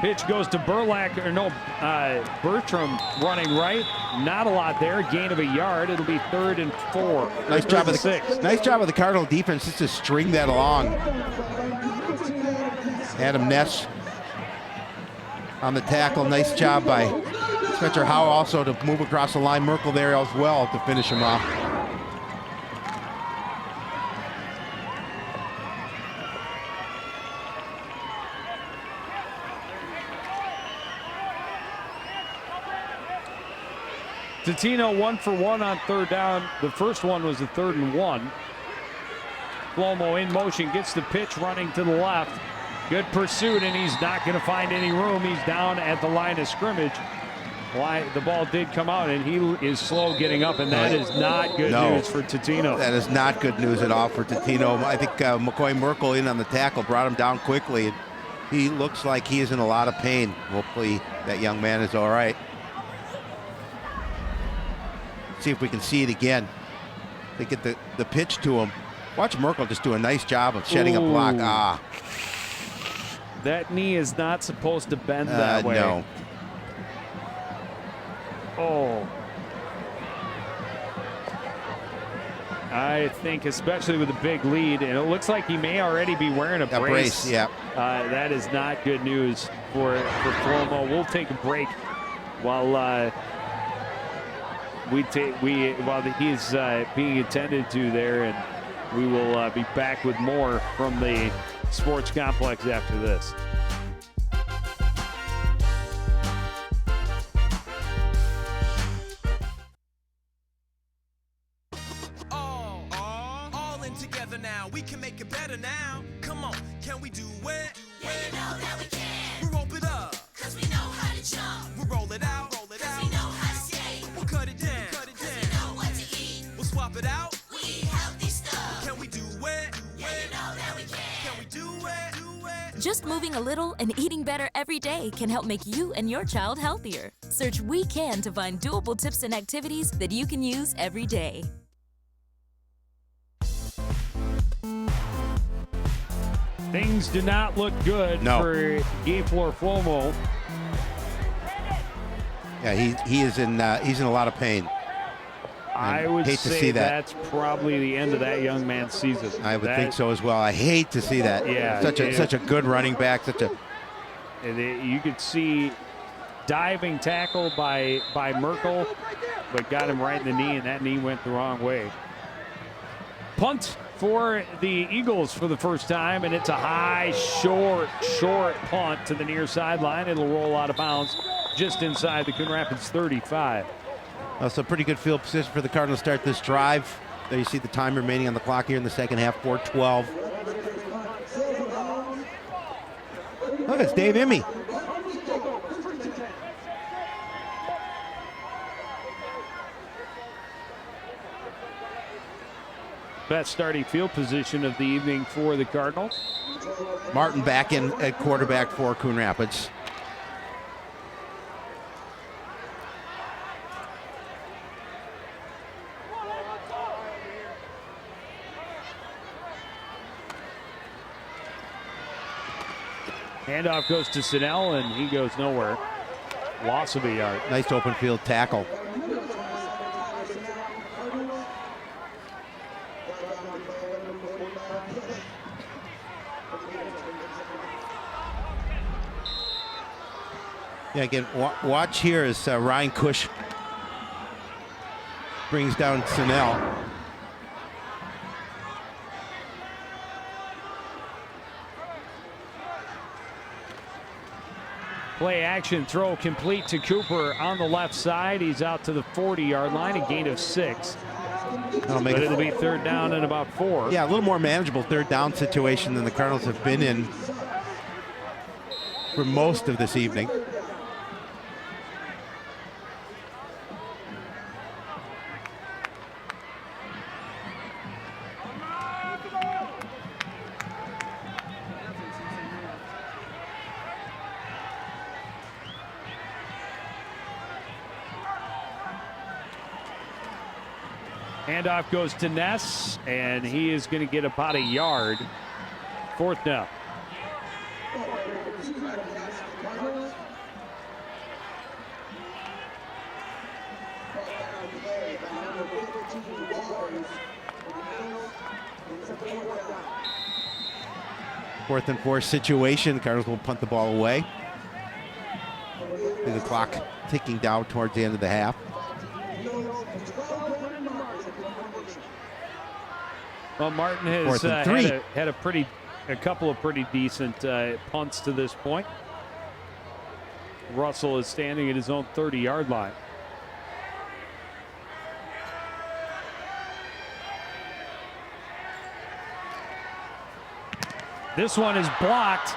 Pitch goes to Bertram running right. Not a lot there. Gain of a yard. It'll be 3rd and 4. Nice job of the Cardinal defense just to string that along. Adam Ness on the tackle. Nice job by Spencer Howe also to move across the line. Merkel there as well to finish him off. Totino 1 for 1 on third down. The first one was a 3rd and 1. Flomo in motion, gets the pitch, running to the left. Good pursuit, and he's not going to find any room. He's down at the line of scrimmage. Why the ball did come out, and he is slow getting up, and that is not good news for Totino. That is not good news at all for Totino. I think McCoy Merkel in on the tackle brought him down quickly, and he looks like he is in a lot of pain. Hopefully that young man is all right. See if we can see it again. They get the pitch to him. Watch Merkel just do a nice job of shedding a block. That knee is not supposed to bend that way. No. Oh. I think especially with a big lead, and it looks like he may already be wearing a brace. Yeah. That is not good news for Flomo. We'll take a break while while he's being attended to there, and we will be back with more from the sports complex after this. All in together now. We can make it better now. Come on, can we do it? Yeah, you know that we can. We rope it up, cause we know how to jump. we roll it out, Cause we know how to skate. we'll cut it down, Cause we know what to eat. we'll swap it out. We eat healthy stuff. Can we do it? Yeah, you know that we can. Can we do it? Just moving a little and eating better every day can help make you and your child healthier. Search We Can to find doable tips and activities that you can use every day. Things do not look good for Gayflor Flomo. Yeah, he's in a lot of pain. I would hate say to see that. That's probably the end of that young man's season. I would think so as well. I hate to see that. Yeah, such a good running back. You could see diving tackle by Merkel, but got him right in the knee, and that knee went the wrong way. Punt for the Eagles for the first time, and it's a high, short punt to the near sideline. It'll roll out of bounds just inside the Coon Rapids 35. So pretty good field position for the Cardinals to start this drive. There you see the time remaining on the clock here in the second half, 4:12. Look, it's Dave Emmy. Best starting field position of the evening for the Cardinals. Martin back in at quarterback for Coon Rapids. Handoff goes to Sinnell, and he goes nowhere. Loss of a yard. Nice open field tackle. Yeah, again, watch here as Ryan Cush brings down Sinnell. Play action throw complete to Cooper on the left side. He's out to the 40-yard line, a gain of 6. But it'll be third down and about 4. Yeah, a little more manageable third down situation than the Cardinals have been in for most of this evening. Handoff goes to Ness, and he is going to get about a yard. Fourth down. Fourth and 4 situation. Cardinals will punt the ball away. The clock ticking down towards the end of the half. Well, Martin has had a couple of pretty decent punts to this point. Russell is standing at his own 30-yard line. This one is blocked.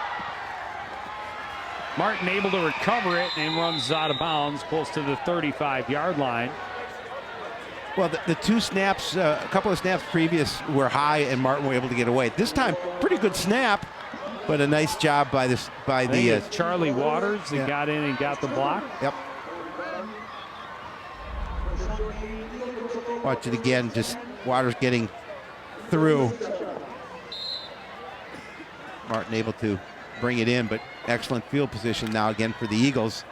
Martin able to recover it and runs out of bounds close to the 35-yard line. Well, the two snaps, a couple of snaps previous were high, and Martin were able to get away. This time, pretty good snap, but a nice job by the Charlie Waters that got in and got the block. Yep. Watch it again. Just Waters getting through. Martin able to bring it in, but excellent field position now again for the Eagles.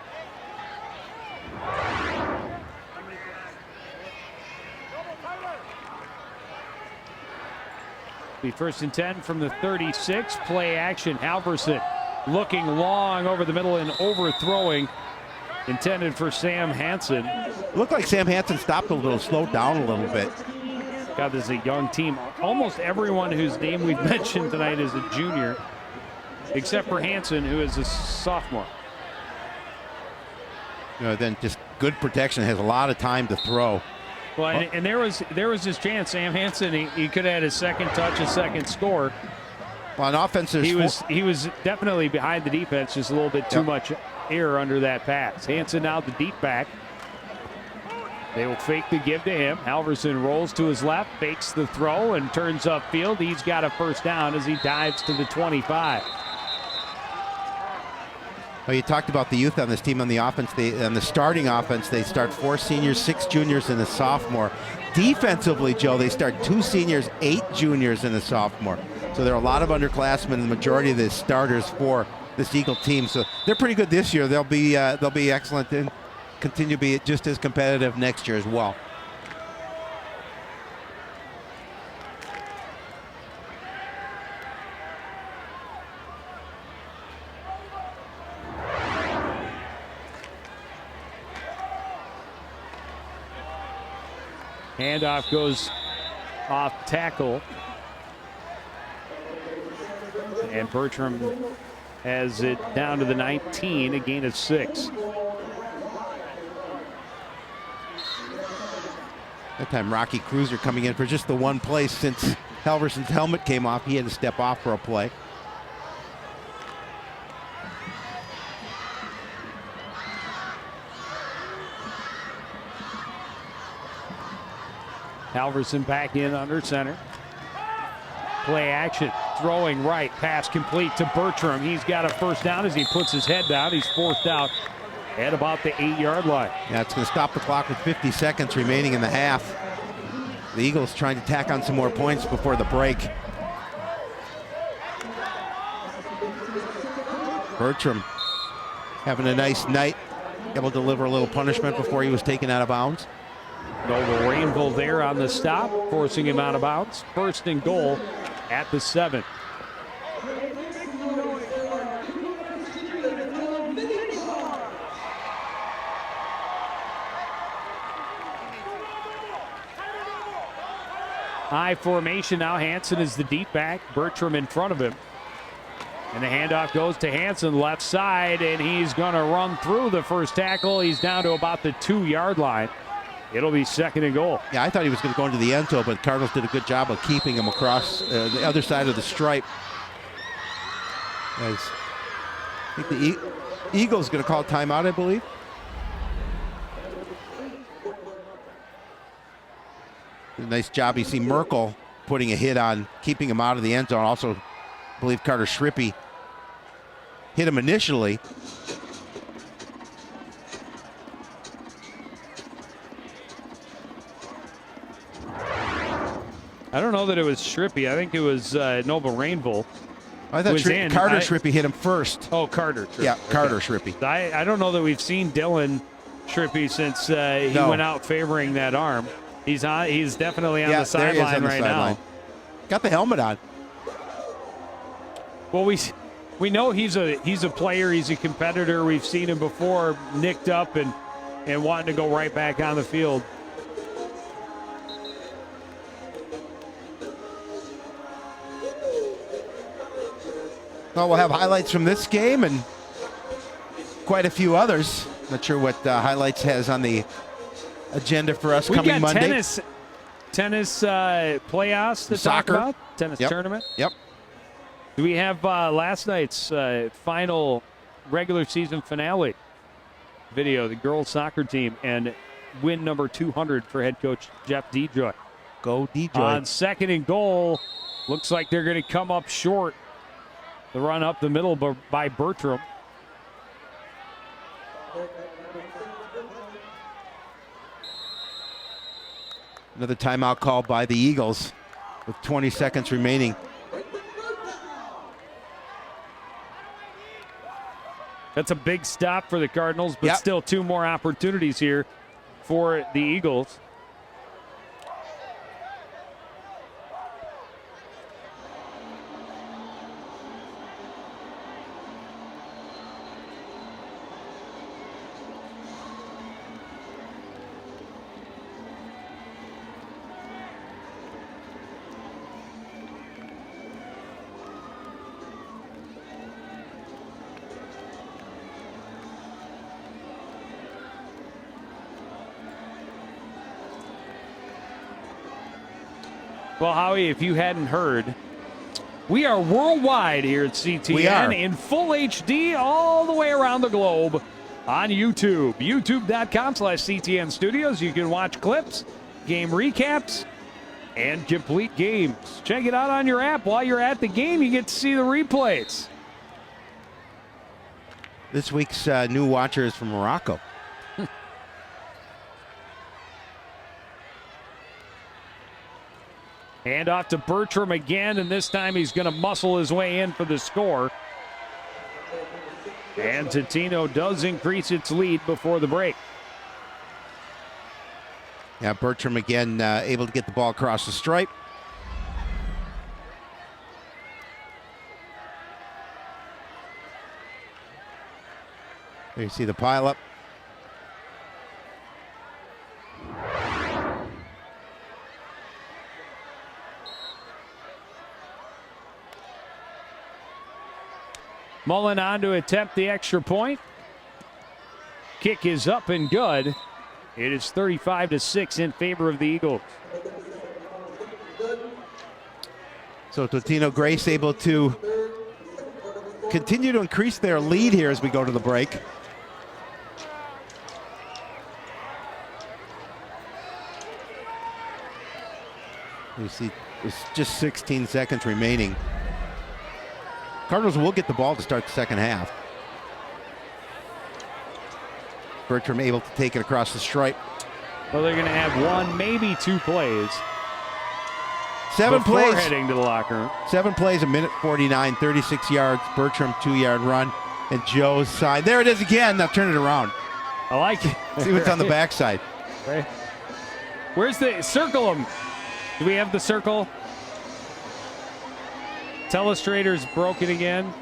Be first and 10 from the 36. Play action. Halverson looking long over the middle and overthrowing. Intended for Sam Hansen. Looked like Sam Hansen stopped a little, slowed down a little bit. God, this is a young team. Almost everyone whose name we've mentioned tonight is a junior, except for Hansen, who is a sophomore. You know, then just good protection, has a lot of time to throw. Well, and there was his chance. Sam Hansen, he could have had his second touch, a second score. Well, on offense, he was definitely behind the defense, just a little bit too much air under that pass. Hansen now the deep back. They will fake the give to him. Halverson rolls to his left, fakes the throw, and turns upfield. He's got a first down as he dives to the 25. Well, you talked about the youth on this team on the offense. On the starting offense, they start 4 seniors, 6 juniors, and a sophomore. Defensively, Joe, they start 2 seniors, 8 juniors, and a sophomore. So there are a lot of underclassmen, and the majority of the starters for this Eagle team. So they're pretty good this year. They'll be excellent and continue to be just as competitive next year as well. Handoff goes off tackle. And Bertram has it down to the 19, a gain of 6. That time Rocky Cruiser coming in for just the one play since Halverson's helmet came off. He had to step off for a play. Halverson back in under center. Play action, throwing right, pass complete to Bertram. He's got a first down as he puts his head down. He's forced out at about the 8-yard line. Yeah, it's going to stop the clock with 50 seconds remaining in the half. The Eagles trying to tack on some more points before the break. Bertram having a nice night, able to deliver a little punishment before he was taken out of bounds. Nova Rainville there on the stop, forcing him out of bounds. First and goal at the 7. High formation now. Hansen is the deep back. Bertram in front of him. And the handoff goes to Hansen, left side, and he's going to run through the first tackle. He's down to about the 2-yard line. It'll be second and goal. Yeah, I thought he was going to go into the end zone, but Cardinals did a good job of keeping him across the other side of the stripe. As I think the Eagles going to call a timeout, I believe. A nice job. You see Merkel putting a hit on, keeping him out of the end zone. Also, I believe Carter Shrippy hit him initially. I don't know that it was Shrippy. I think it was Nova Rainville. I thought Carter Shrippy hit him first. Oh, Carter. Shrippy. Yeah, Carter Shrippy. I don't know that we've seen Dylan Shrippy since he went out favoring that arm. He's definitely on the sideline right now. Got the helmet on. Well, we know he's a player. He's a competitor. We've seen him before, nicked up and wanting to go right back on the field. Well, we'll have highlights from this game and quite a few others. Not sure what highlights has on the agenda for us coming Monday. We got tennis playoffs to talk about. Tennis tournament. Yep. Do we have last night's final regular season finale video, the girls soccer team, and win number 200 for head coach Jeff DeJoy. Go DeJoy. On second and goal, looks like they're going to come up short. The run up the middle by Bertram. Another timeout called by the Eagles with 20 seconds remaining. That's a big stop for the Cardinals, but still 2 more opportunities here for the Eagles. Well, Howie, if you hadn't heard, we are worldwide here at CTN. We are. In full HD all the way around the globe on YouTube. YouTube.com/CTN Studios. You can watch clips, game recaps, and complete games. Check it out on your app. While you're at the game, you get to see the replays. This week's new watcher is from Morocco. Hand off to Bertram again, and this time he's going to muscle his way in for the score. And Totino does increase its lead before the break. Yeah, Bertram again able to get the ball across the stripe. There you see the pileup. Mullen on to attempt the extra point. Kick is up and good. It is 35-6 in favor of the Eagles. So Totino-Grace able to continue to increase their lead here as we go to the break. You see, it's just 16 seconds remaining. Cardinals will get the ball to start the second half. Bertram able to take it across the stripe. Well, they're going to have one, maybe two plays. 7 before plays. Heading to the locker room. 7 plays, a minute 49, 36 yards. Bertram, 2-yard run. And Joe's side. There it is again. Now turn it around. I like it. See what's on the backside. Right. Where's the circle them? Do we have the circle? Telestrator's broken again.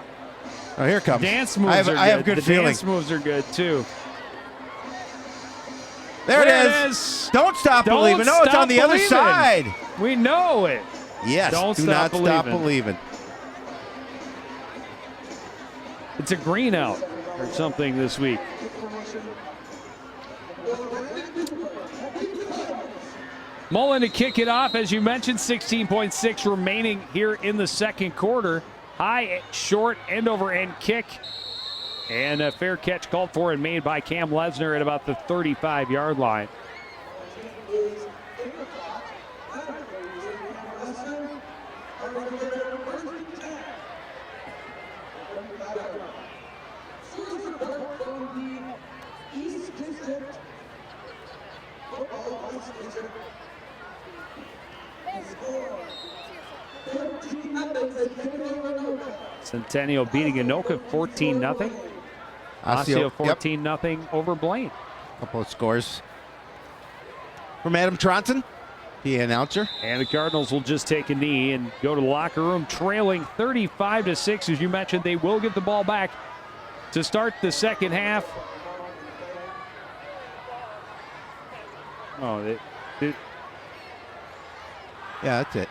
Oh, here it comes. Dance moves are good. I have good the feeling. Dance moves are good too. There it is. Don't stop Don't believing. No, it's on the other believing. side. We know it. Yes. Don't do stop not stop believing. It's a green out or something this week. Mullen to kick it off. As you mentioned, 16.6 remaining here in the second quarter. High, short, end over end kick. And a fair catch called for and made by Cam Lesnar at about the 35-yard line. Centennial beating Anoka 14-0. Osseo 14-0 over Blaine. Couple of scores from Adam Tronson, the announcer. And the Cardinals will just take a knee and go to the locker room trailing 35-6. As you mentioned, they will get the ball back to start the second half. Oh, yeah, that's it.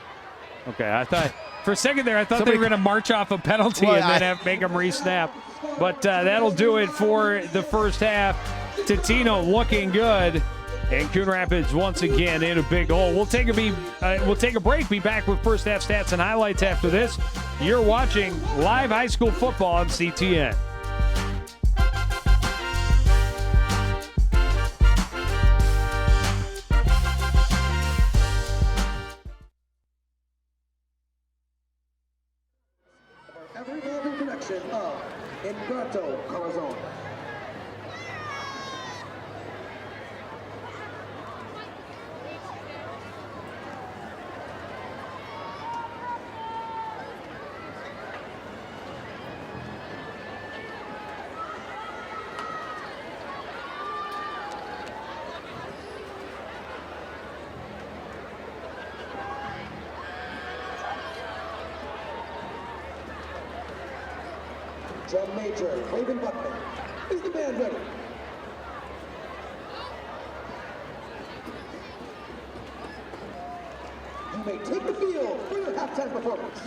Okay, I thought for a second there, I thought they were going to march off a penalty and then make them re-snap. But that'll do it for the first half. Totino looking good, and Coon Rapids once again in a big hole. We'll take a break. Be back with first half stats and highlights after this. You're watching live high school football on CTN. Every production of Ingrato Corazon. Drum Major, Craven Buckman. Is the band ready? You may take the field for your halftime performance.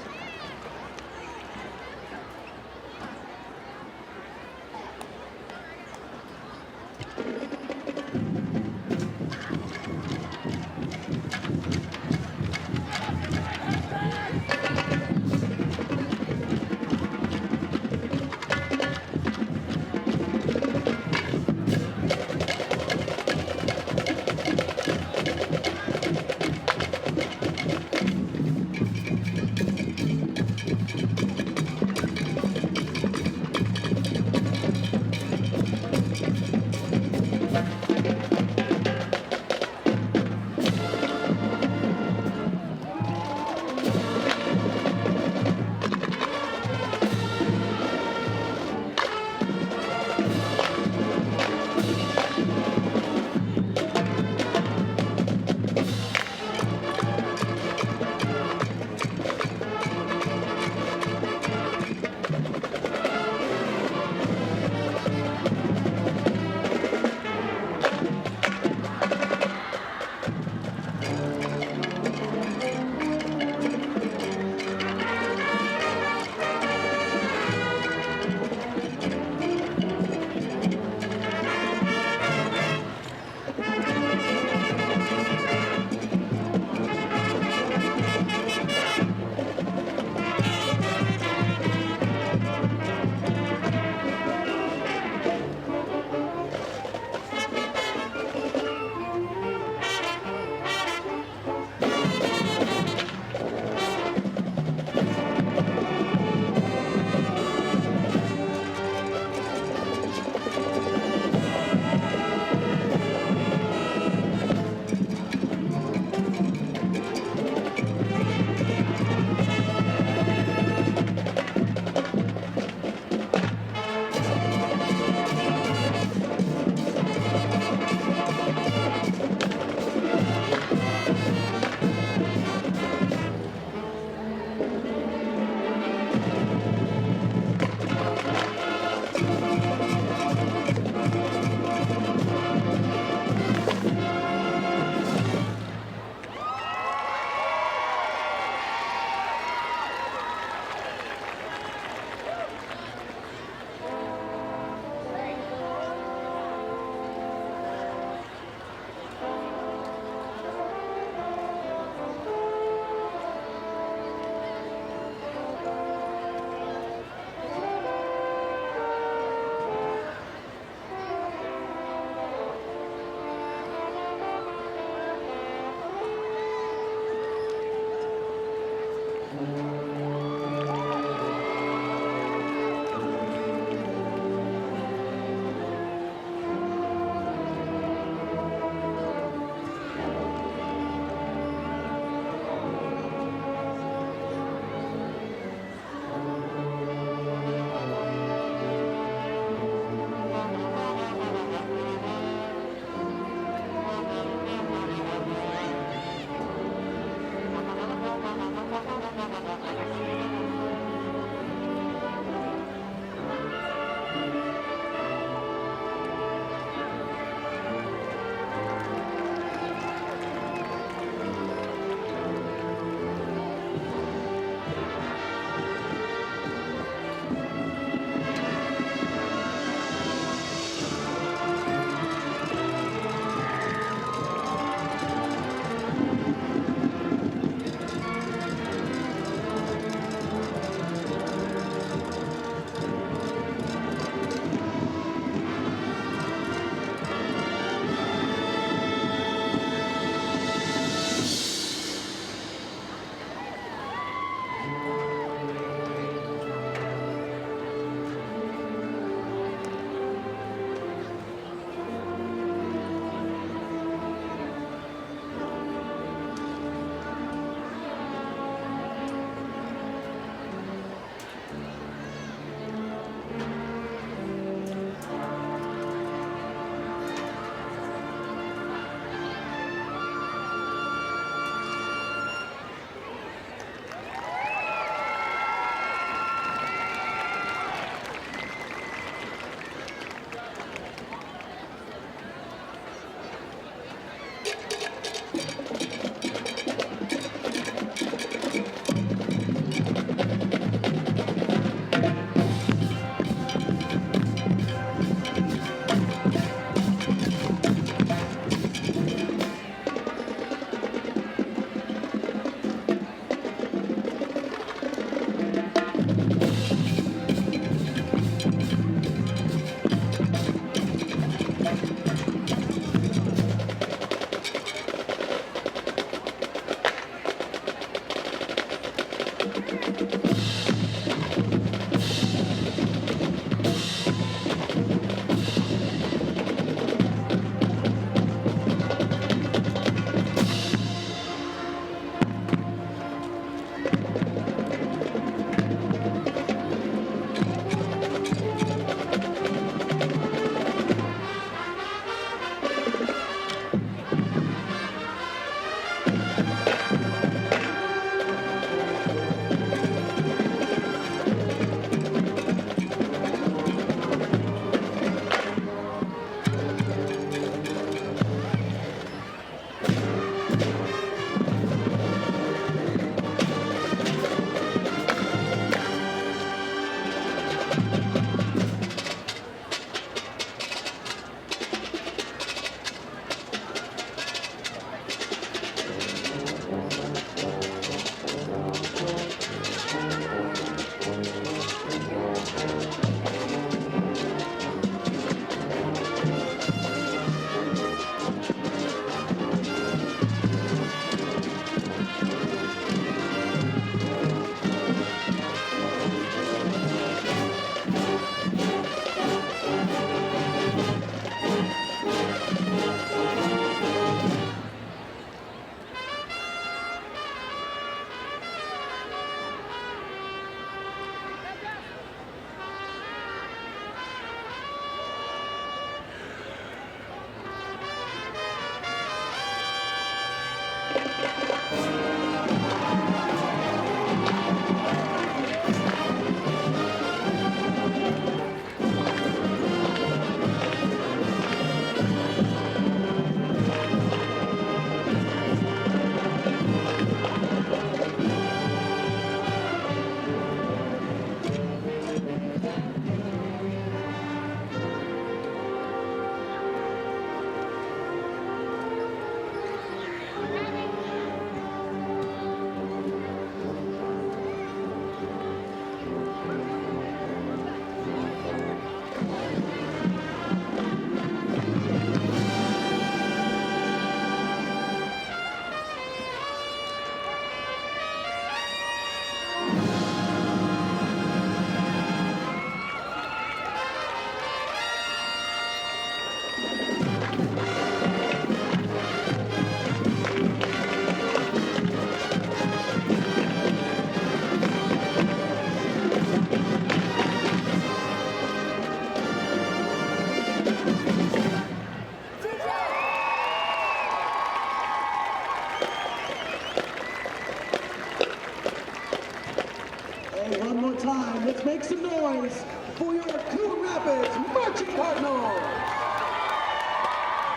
Cardinals.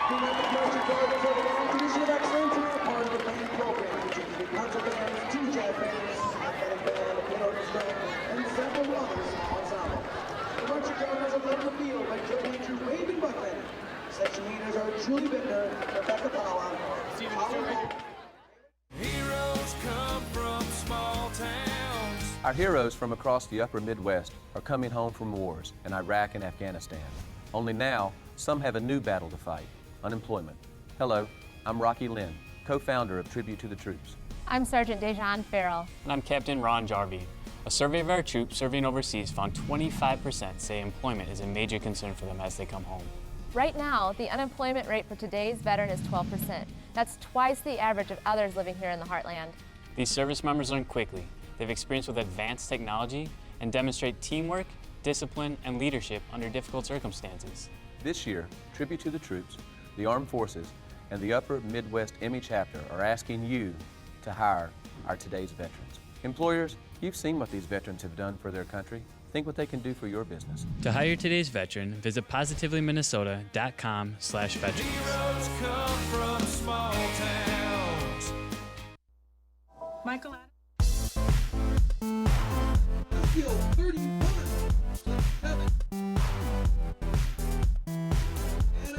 The University Cardinals are the long tradition of excellence and are part of the band program, which include concert bands, two jazz bands, athletic band, pit orchestra, and several others ensemble. The Marching Cardinals are led in the field by drill major Raven Buckman. Section leaders are Julie Bittner, Rebecca Paula, Heroes come from small towns. Our heroes from across the upper Midwest are coming home from wars in Iraq and Afghanistan. Only now, some have a new battle to fight, unemployment. Hello, I'm Rocky Lynn, co-founder of Tribute to the Troops. I'm Sergeant Dejan Farrell. And I'm Captain Ron Jarvie. A survey of our troops serving overseas found 25% say employment is a major concern for them as they come home. Right now, the unemployment rate for today's veteran is 12%. That's twice the average of others living here in the heartland. These service members learn quickly. They've experience with advanced technology and demonstrate teamwork, discipline, and leadership under difficult circumstances. This year, Tribute to the Troops, the Armed Forces, and the Upper Midwest Emmy Chapter are asking you to hire our today's veterans. Employers, you've seen what these veterans have done for their country. Think what they can do for your business. To hire today's veteran, visit positivelyminnesota.com/veterans. Heroes come from small towns. Michael Field 31.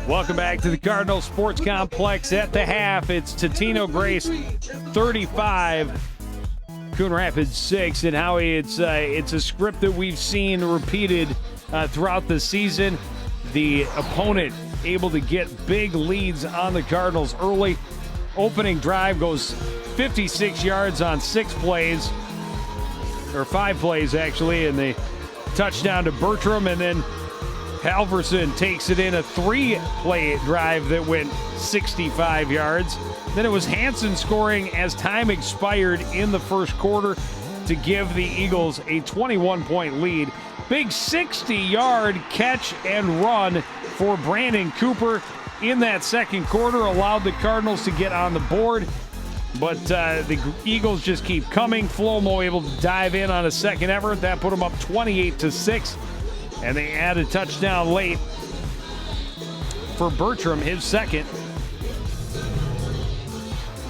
Welcome back to the Cardinals Sports Complex. At the half, it's Totino-Grace 35, Coon Rapids 6. And Howie, it's a script that we've seen repeated throughout the season. The opponent able to get big leads on the Cardinals early. Opening drive goes 56 yards on 6 plays, or 5 plays actually, and the touchdown to Bertram, and then Halverson takes it in a 3-play drive that went 65 yards. Then it was Hansen scoring as time expired in the first quarter to give the Eagles a 21-point lead. Big 60-yard catch and run for Brandon Cooper in that second quarter allowed the Cardinals to get on the board. But the Eagles just keep coming. Flomo able to dive in on a second effort. That put them up 28-6. And they add a touchdown late for Bertram, his second.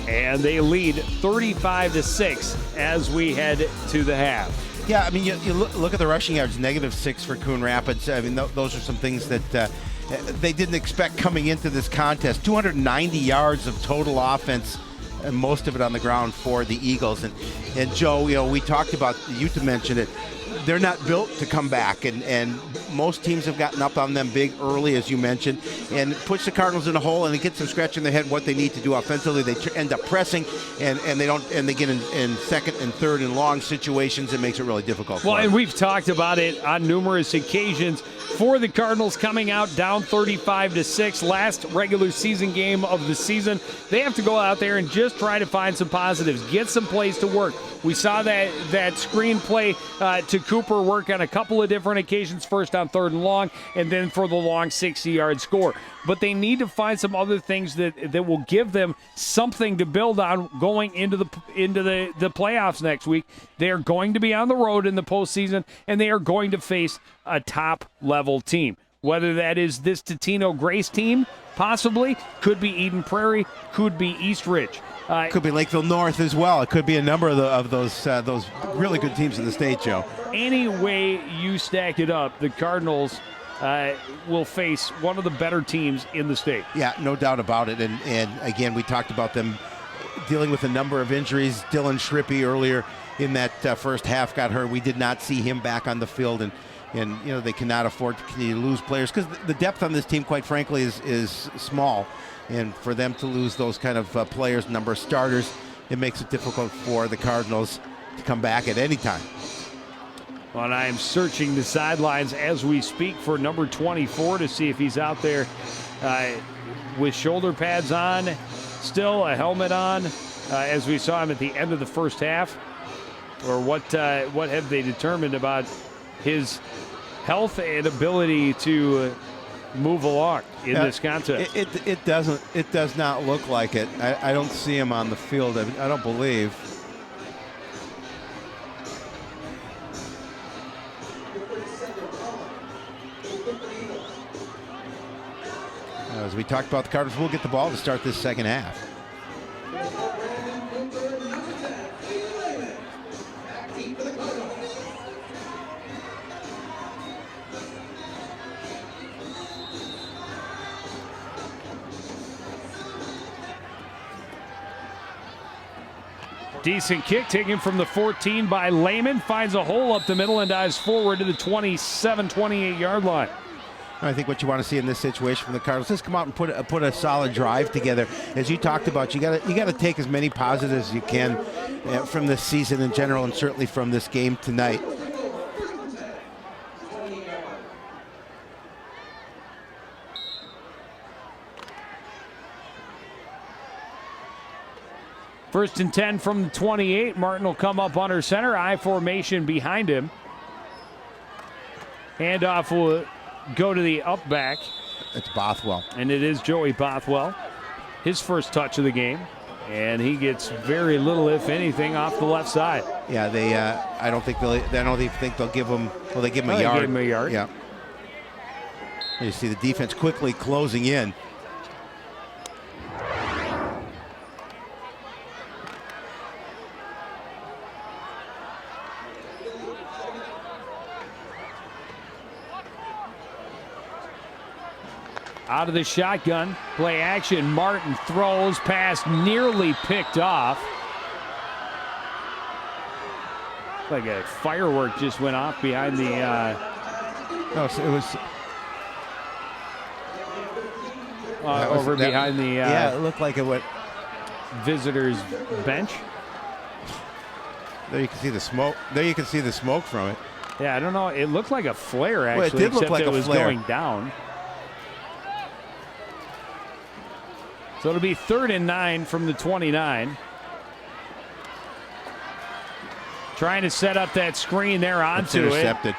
And they lead 35-6 as we head to the half. Yeah, I mean, you look at the rushing yards, -6 for Coon Rapids. I mean, those are some things that they didn't expect coming into this contest. 290 yards of total offense, and most of it on the ground for the Eagles. And Joe, you know, we talked about, you mentioned it, they're not built to come back, and most teams have gotten up on them big early, as you mentioned, and puts the Cardinals in a hole, and it gets them scratching their head what they need to do offensively. They end up pressing, and they get in second and third and long situations. It makes it really difficult. Well, and we've talked about it on numerous occasions. For the Cardinals coming out down 35-6, last regular season game of the season, they have to go out there and just try to find some positives, get some plays to work. We saw that screenplay to Cooper work on a couple of different occasions, first on 3rd and long, and then for the long 60-yard score. But they need to find some other things that will give them something to build on going into the playoffs next week. They are going to be on the road in the postseason, and they are going to face a top-level team. Whether that is this Totino-Grace team, possibly, could be Eden Prairie, could be East Ridge. Could be Lakeville North as well. It could be a number of those really good teams in the state, Joe. Any way you stack it up, the Cardinals will face one of the better teams in the state. Yeah, no doubt about it. And again, we talked about them dealing with a number of injuries. Dylan Schrippy earlier in that first half got hurt. We did not see him back on the field, and you know, they cannot afford to continue to lose players because the depth on this team, quite frankly, is small. And for them to lose those kind of players, number of starters, it makes it difficult for the Cardinals to come back at any time. Well, and I am searching the sidelines as we speak for number 24 to see if he's out there with shoulder pads on, still a helmet on, as we saw him at the end of the first half. Or what have they determined about his health and ability to move along in this contest? It does not look like it. I don't see him on the field. I don't believe. As we talked about, the Cardinals will get the ball to start this second half. Decent kick taken from the 14 by Lehman. Finds a hole up the middle and dives forward to the 27, 28-yard line. I think what you want to see in this situation from the Cardinals is come out and put a solid drive together. As you talked about, you got to take as many positives as you can from this season in general, and certainly from this game tonight. First and 10 from the 28. Martin will come up under center. I formation behind him. Handoff will go to the up back. It's Bothwell. And it is Joey Bothwell. His first touch of the game. And he gets very little, if anything, off the left side. Yeah, I don't think they'll give him. Well, they give him a yard. They gave him a yard. Yeah. You see the defense quickly closing in. Out of the shotgun, play action. Martin throws, pass nearly picked off. Like a firework just went off behind the. No, it was. Over behind the. Yeah, it looked like it went. Visitors bench. There you can see the smoke. There you can see the smoke from it. Yeah, I don't know. It looked like a flare actually. Well, it did look like it a was flare. going down. So it'll be 3rd and 9 from the 29. Trying to set up that screen there onto it's intercepted.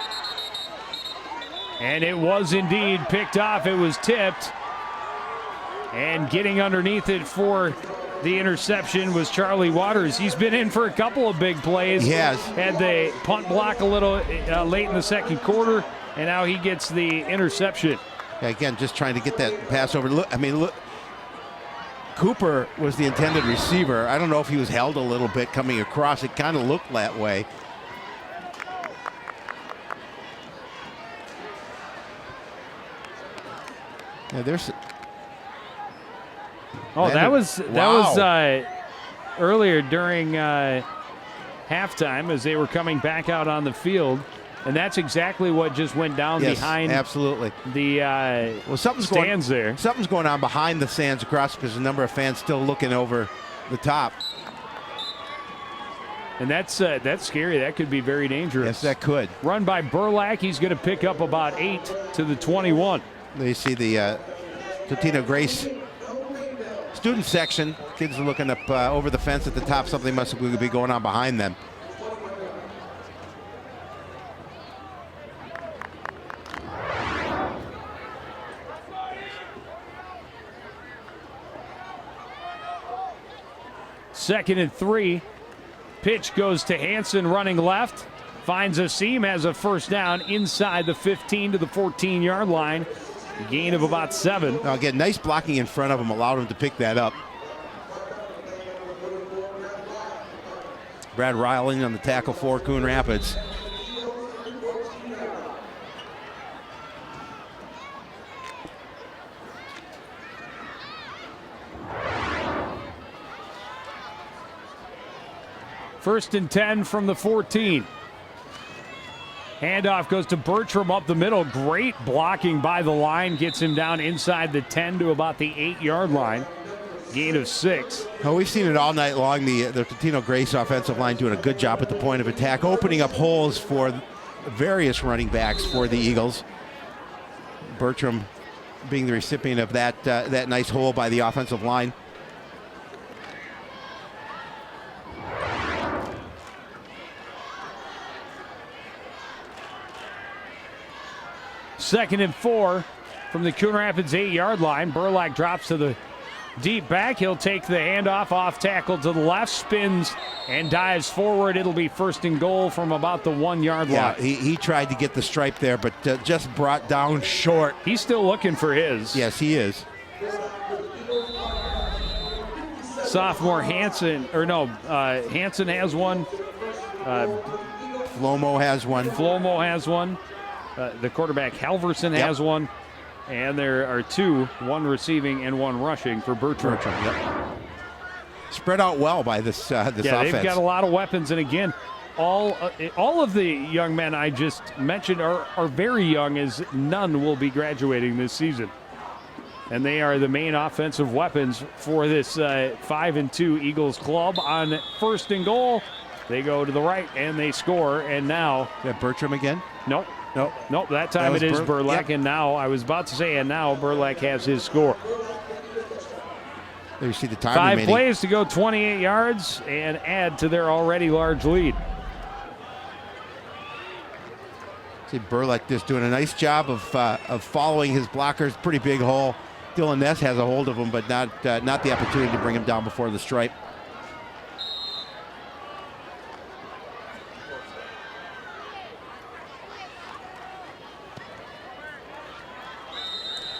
And it was indeed picked off. It was tipped. And getting underneath it for the interception was Charlie Waters. He's been in for a couple of big plays. He has. Had the punt block a little late in the second quarter, and now he gets the interception. Yeah, again, just trying to get that pass over. Look. Cooper was the intended receiver. I don't know if he was held a little bit coming across. It kind of looked that way. Yeah, there's. Oh, that was earlier during halftime as they were coming back out on the field. And that's exactly what just went down behind absolutely. The stands there. Something's going on behind the stands across because a number of fans still looking over the top. And that's scary. That could be very dangerous. Yes, that could. Run by Burlack. He's going to pick up about 8 to the 21. There you see the Totino-Grace student section. Kids are looking up over the fence at the top. Something must be going on behind them. Second and 3. Pitch goes to Hansen running left. Finds a seam, has a first down inside the 15 to the 14-yard line. Gain of about 7. Now again, nice blocking in front of him allowed him to pick that up. Brad Riling on the tackle for Coon Rapids. First and 10 from the 14. Handoff goes to Bertram up the middle. Great blocking by the line. Gets him down inside the 10 to about the 8-yard line. Gain of 6. Oh, we've seen it all night long. The Totino-Grace offensive line doing a good job at the point of attack, opening up holes for various running backs for the Eagles. Bertram being the recipient of that nice hole by the offensive line. Second and 4 from the Coon Rapids 8-yard line. Burlack drops to the deep back. He'll take the handoff off tackle to the left, spins and dives forward. It'll be first and goal from about the 1-yard line. Yeah, he tried to get the stripe there, but just brought down short. He's still looking for his. Yes, he is. Sophomore Hansen, Hansen has one. Flomo has one. Flomo has one. The quarterback Halverson has one. And there are two, one receiving and one rushing for Bertram. Yep. Spread out well by this offense. They've got a lot of weapons. And again, all of the young men I just mentioned are very young, as none will be graduating this season. And they are the main offensive weapons for this 5-2 Eagles club. On first and goal, they go to the right and they score. And now... Is that Bertram again? Nope. That time it is Burlak. Yep. And now, I was about to say, and now Burlak has his score. There you see the time 5 remaining. plays to go 28 yards and add to their already large lead. See Burlak just doing a nice job of following his blockers. Pretty big hole. Dylan Ness has a hold of him, but not the opportunity to bring him down before the stripe.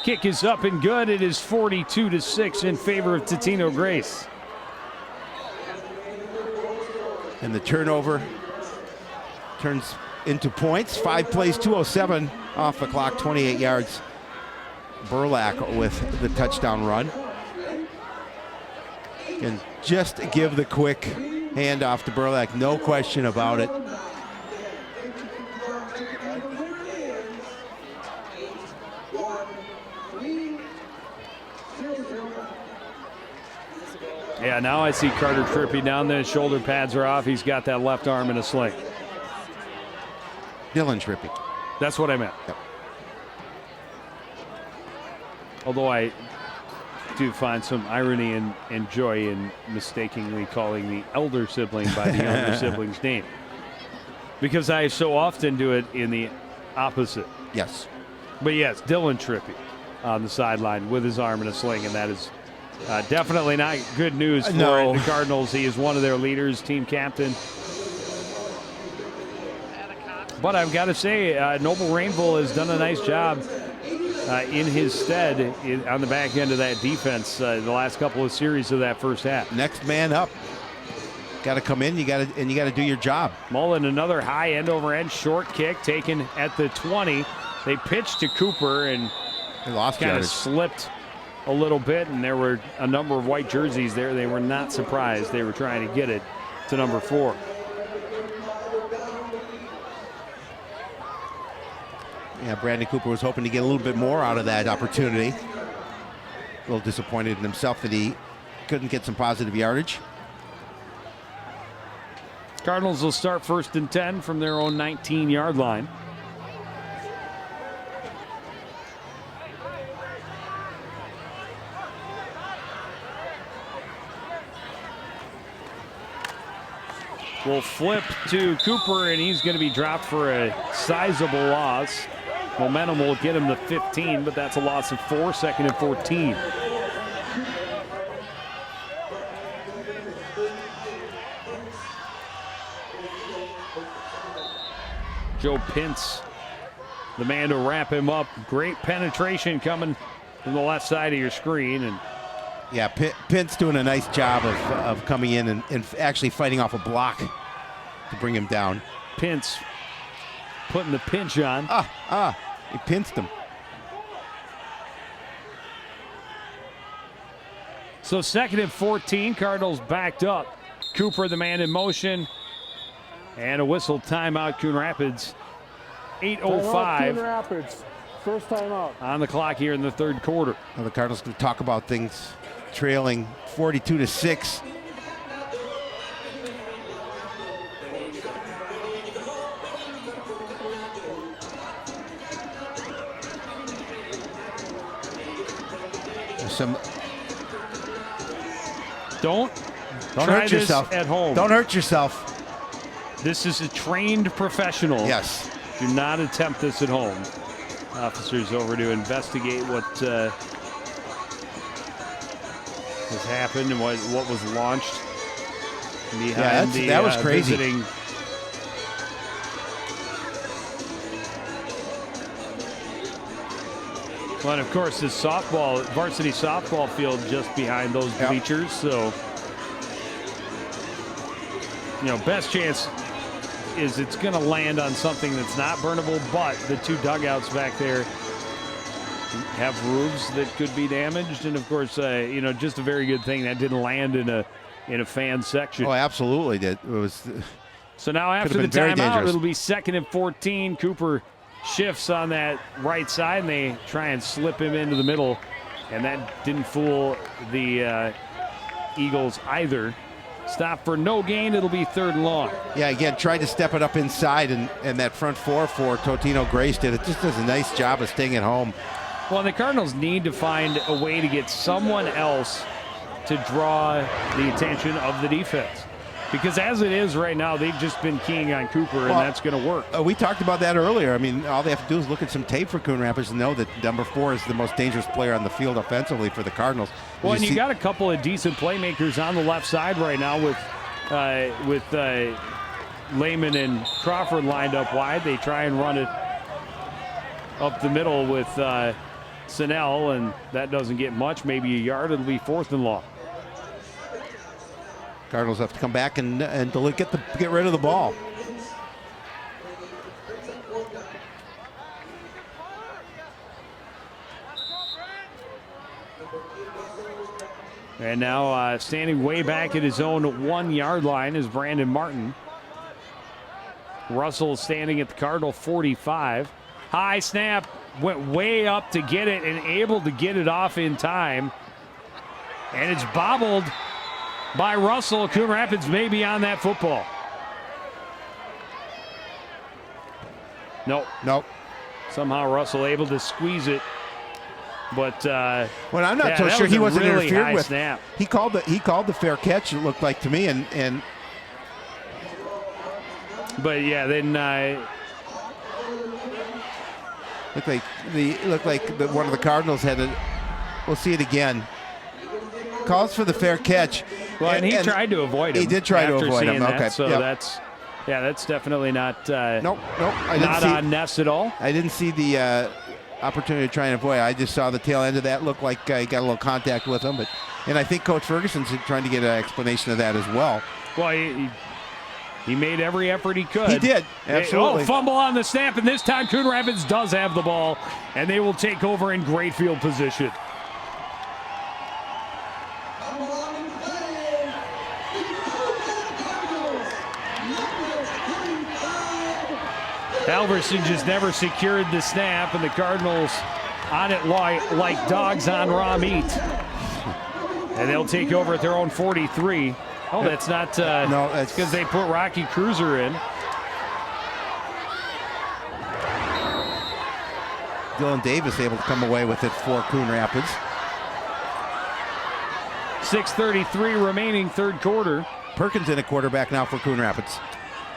Kick is up and good. It is 42-6 in favor of Totino-Grace. And the turnover turns into points. 5 plays, 2:07 off the clock, 28 yards. Burlak with the touchdown run. And just give the quick handoff to Burlak, no question about it. Yeah, now I see Carter Trippy down there. His shoulder pads are off. He's got that left arm in a sling. Dylan Trippy. That's what I meant. Yep. Although I do find some irony and joy in mistakenly calling the elder sibling by the younger sibling's name. Because I so often do it in the opposite. Yes. But yes, Dylan Trippy on the sideline with his arm in a sling, and that is definitely not good news for the Cardinals. He is one of their leaders, team captain. But I've got to say, Noble Rainbow has done a nice job in his stead on the back end of that defense the last couple of series of that first half. Next man up. Got to come in, you got to do your job. Mullen, another high end over end short kick taken at the 20. They pitched to Cooper and they lost kind of yardage. Slipped a little bit, and there were a number of white jerseys there. They were not surprised. They were trying to get it to number 4. Yeah, Brandon Cooper was hoping to get a little bit more out of that opportunity. A little disappointed in himself that he couldn't get some positive yardage. Cardinals will start 1st and 10 from their own 19-yard line. Will flip to Cooper, and he's going to be dropped for a sizable loss. Momentum will get him to 15, but that's a loss of 4, 2nd and 14. Joe Pintz, the man to wrap him up. Great penetration coming from the left side of your screen. And yeah, Pint's doing a nice job of coming in and actually fighting off a block to bring him down. Pintz putting the pinch on. He pinched him. So 2nd and 14, Cardinals backed up. Cooper, the man in motion. And a whistle timeout, Coon Rapids. 8:05. Coon Rapids, first timeout. On the clock here in the 3rd quarter. Well, the Cardinals can talk about things trailing 42-6. Don't hurt yourself at home. Don't hurt yourself. This is a trained professional. Yes. Do not attempt this at home. Officers over to investigate what has happened and what was launched behind that was crazy. Visiting. Well, and of course, this varsity softball field just behind those bleachers. So, best chance is it's going to land on something that's not burnable, but the two dugouts back there have roofs that could be damaged. And of course, just a very good thing that didn't land in a fan section. Oh, absolutely did. It was. So now after the timeout, it'll be 2nd and 14. Cooper shifts on that right side, and they try and slip him into the middle, and that didn't fool the Eagles either. Stop for no gain. It'll be 3rd and long. Yeah, again, tried to step it up inside, and that front four for Totino-Grace did. It just does a nice job of staying at home. Well, the Cardinals need to find a way to get someone else to draw the attention of the defense. Because as it is right now, they've just been keying on Cooper, and that's going to work. We talked about that earlier. I mean, all they have to do is look at some tape for Coon Rapids and know that number 4 is the most dangerous player on the field offensively for the Cardinals. Well, and you got a couple of decent playmakers on the left side right now with Lehman and Crawford lined up wide. They try and run it up the middle with Snell, and that doesn't get much, maybe a yard. It'll be 4th and long. Cardinals have to come back and get rid of the ball. And now standing way back at his own 1-yard line is Brandon Martin. Russell standing at the Cardinal 45. High snap, went way up to get it and able to get it off in time. And it's bobbled by Russell. Coon Rapids may be on that football. Nope. Somehow Russell able to squeeze it. But well, I'm not so sure he wasn't really interfered with. Snap. He called the fair catch. It looked like to me, and but yeah, then looked like one of the Cardinals had it. We'll see it again. Calls for the fair catch. Well, and he tried to avoid him. He did try to avoid him. That, okay, so that's definitely not. Nope. Not on Ness at all. I didn't see the opportunity to try and avoid. I just saw the tail end of that. Looked like he got a little contact with him, and I think Coach Ferguson's trying to get an explanation of that as well. Well, he made every effort he could. He did, absolutely. Fumble on the snap, and this time Coon Rapids does have the ball, and they will take over in great field position. Halverson just never secured the snap, and the Cardinals on it like dogs on raw meat. And they'll take over at their own 43. Oh, that's not. No, that's because they put Rocky Cruiser in. Dylan Davis able to come away with it for Coon Rapids. 6:33 remaining, 3rd quarter. Perkins in a quarterback now for Coon Rapids.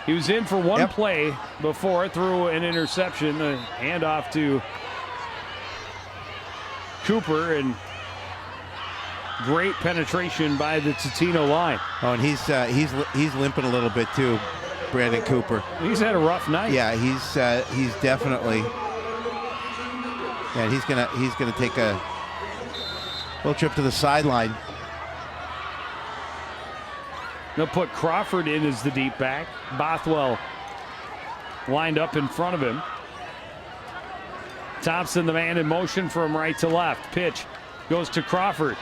He was in for one play before, threw an interception, a handoff to Cooper, and great penetration by the Totino line. Oh, and he's limping a little bit too, Brandon Cooper. He's had a rough night. Yeah, he's definitely. Yeah, he's gonna take a little trip to the sideline. They'll put Crawford in as the deep back. Bothwell lined up in front of him. Thompson, the man in motion from right to left. Pitch goes to Crawford.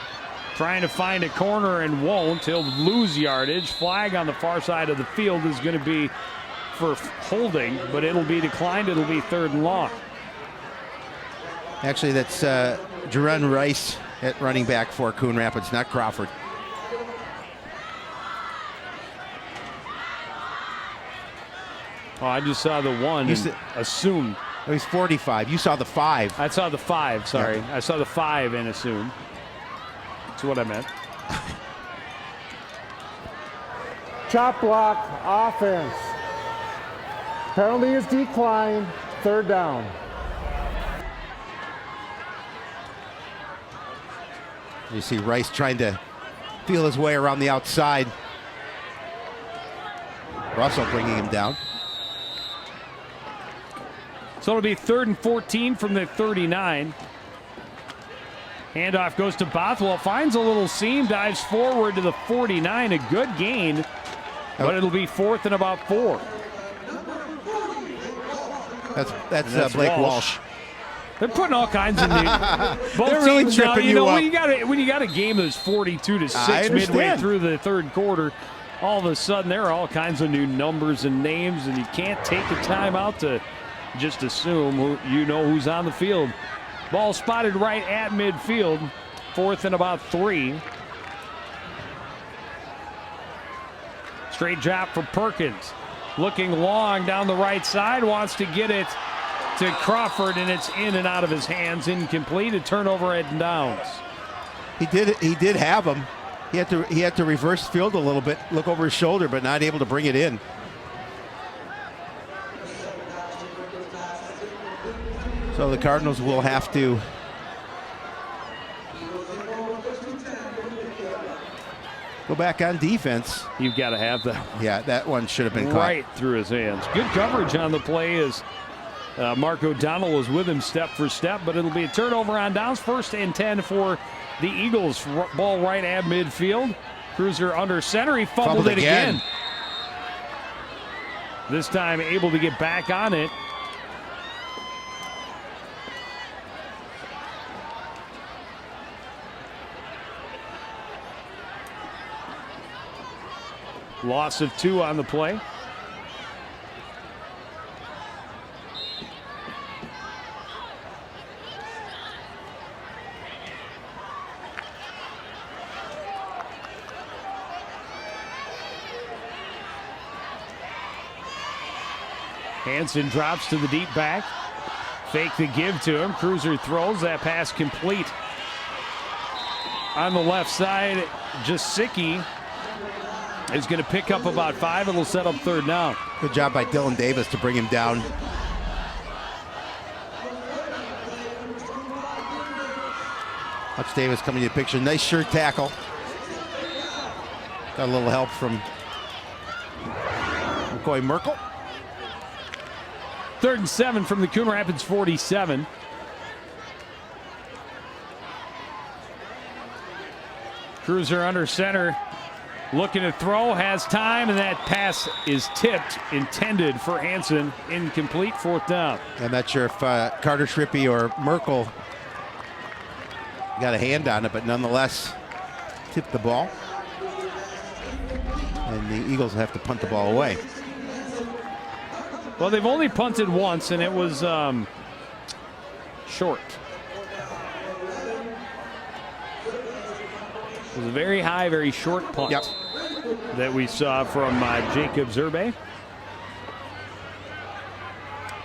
Trying to find a corner and won't. He'll lose yardage. Flag on the far side of the field is going to be for holding, but it'll be declined. It'll be 3rd and long. Actually, that's Jerron Rice at running back for Coon Rapids, not Crawford. Oh, I just saw the one and assumed. Oh, he's 45. You saw the 5. I saw the 5, sorry. Yeah. I saw the 5 and assumed. That's what I meant. Chop block offense. Penalty is declined. 3rd down. You see Rice trying to feel his way around the outside. Russell bringing him down. So it'll be 3rd and 14 from the 39. Handoff goes to Bothwell, finds a little seam, dives forward to the 49, a good gain, but it'll be 4th and about 4. That's Blake Walsh. They're putting all kinds of new. Both They're really teams now, tripping you know, you when you got a game that's 42-6 midway through the third quarter, all of a sudden there are all kinds of new numbers and names, and you can't take the time out to just assume who's on the field. Ball spotted right at midfield, 4th and about 3. Straight drop for Perkins. Looking long down the right side, wants to get it to Crawford, and it's in and out of his hands, incomplete. A turnover at downs. He did have him. He had to reverse field a little bit, look over his shoulder, but not able to bring it in. So the Cardinals will have to go back on defense. You've got to have that. Yeah, that one should have been caught. Right through his hands. Good coverage on the play as Mark O'Donnell was with him step for step, but it'll be a turnover on downs. 1st and 10 for the Eagles. Ball right at midfield. Cruiser under center. He fumbled it again. This time able to get back on it. Loss of 2 on the play. Hansen drops to the deep back. Fake the give to him. Cruiser throws. That pass complete. On the left side, Jasicki is going to pick up about 5. It'll set up 3rd down. Good job by Dylan Davis to bring him down. Hutch Davis coming to the picture. Nice sure tackle. Got a little help from McCoy Merkel. 3rd and 7 from the Coon Rapids 47. Cruiser under center. Looking to throw, has time, and that pass is tipped, intended for Hansen. Incomplete, 4th down. I'm not sure if Carter Schrippy or Merkel got a hand on it, but nonetheless tipped the ball. And the Eagles have to punt the ball away. Well, they've only punted once, and it was short. It was a very high, very short punt that we saw from Jacob Zerbe.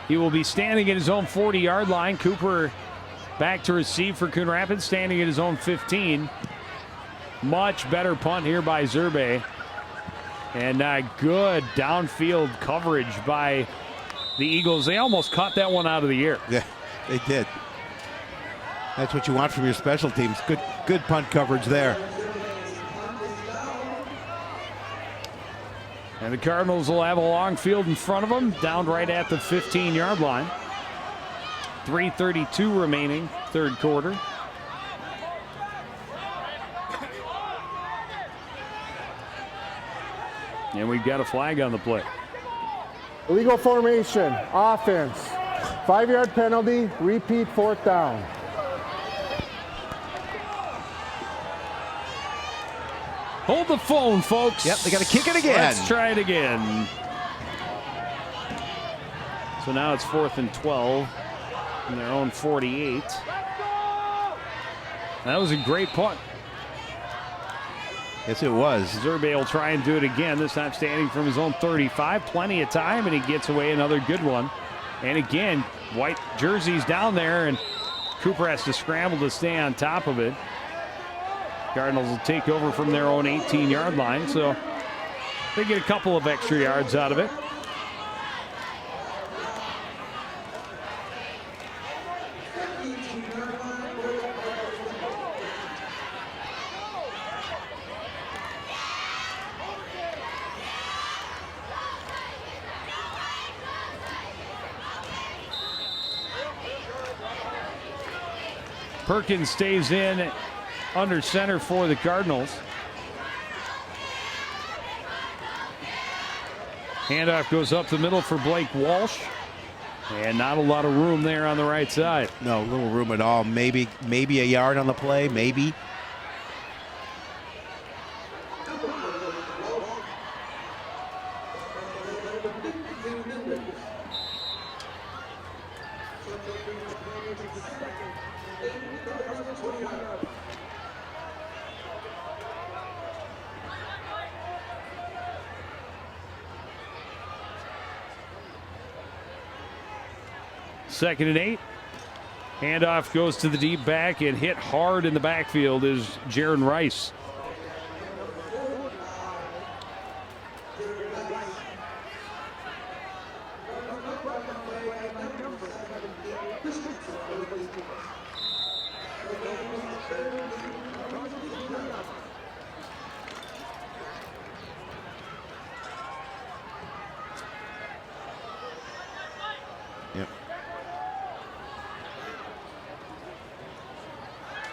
He will be standing at his own 40-yard line. Cooper back to receive for Coon Rapids, standing at his own 15. Much better punt here by Zerbe. And good downfield coverage by the Eagles. They almost caught that one out of the air. Yeah, they did. That's what you want from your special teams. Good punt coverage there. And the Cardinals will have a long field in front of them, down right at the 15-yard line. 3:32 remaining, 3rd quarter. And we've got a flag on the play. Illegal formation, offense. 5-yard penalty, repeat 4th down. Hold the phone, folks. Yep, they got to kick it again. Let's try it again. So now it's 4th and 12 in their own 48. That was a great punt. Yes, it was. Zerbe will try and do it again, this time standing from his own 35. Plenty of time, and he gets away another good one. And again, white jerseys down there, and Cooper has to scramble to stay on top of it. Cardinals will take over from their own 18-yard line, so they get a couple of extra yards out of it. Perkins stays in under center for the Cardinals. Handoff goes up the middle for Blake Walsh. And not a lot of room there on the right side. No, little room at all. Maybe a yard on the play, maybe. Second and 8. Handoff goes to the deep back, and hit hard in the backfield is Jaron Rice.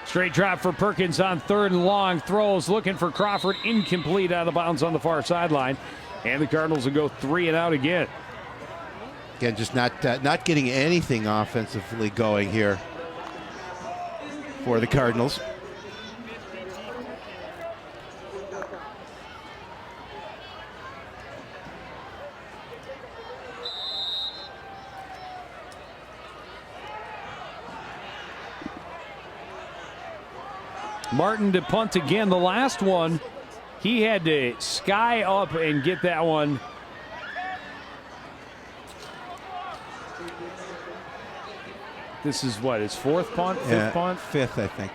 Straight drop for Perkins on 3rd and long. Throws looking for Crawford. Incomplete, out of bounds on the far sideline. And the Cardinals will go 3 and out again. Again, just not getting anything offensively going here for the Cardinals. Martin to punt again. The last one, he had to sky up and get that one. This is what, his 4th punt, 5th punt? 5th, I think.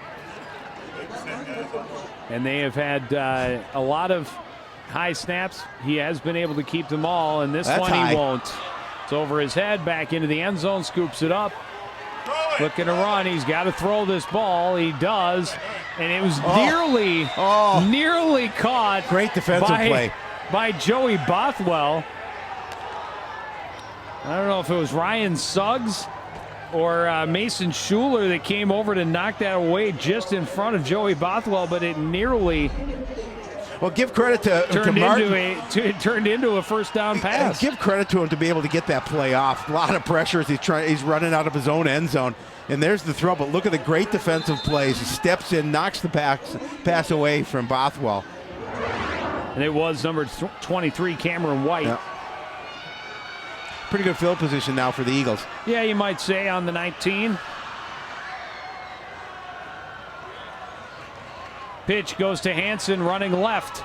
And they have had a lot of high snaps. He has been able to keep them all, and this one he won't. It's over his head, back into the end zone, scoops it up. Looking to run. He's got to throw this ball. He does. And it was nearly caught. Great defensive play by Joey Bothwell. I don't know if it was Ryan Suggs or Mason Schuler that came over to knock that away just in front of Joey Bothwell, but it nearly Well, give credit to Martin. It turned into a first down pass. Give credit to him to be able to get that play off. A lot of pressure as he's running out of his own end zone. And there's the throw, but look at the great defensive plays. He steps in, knocks the pass away from Bothwell. And it was number 23, Cameron White. Yeah. Pretty good field position now for the Eagles. Yeah, you might say on the 19. Pitch goes to Hansen, running left.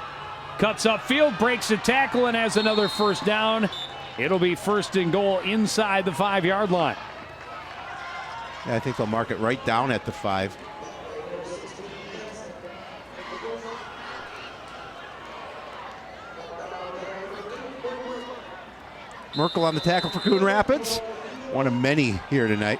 Cuts upfield, breaks a tackle, and has another first down. It'll be 1st and goal inside the 5-yard line. Yeah, I think they'll mark it right down at the 5. Merkel on the tackle for Coon Rapids. One of many here tonight.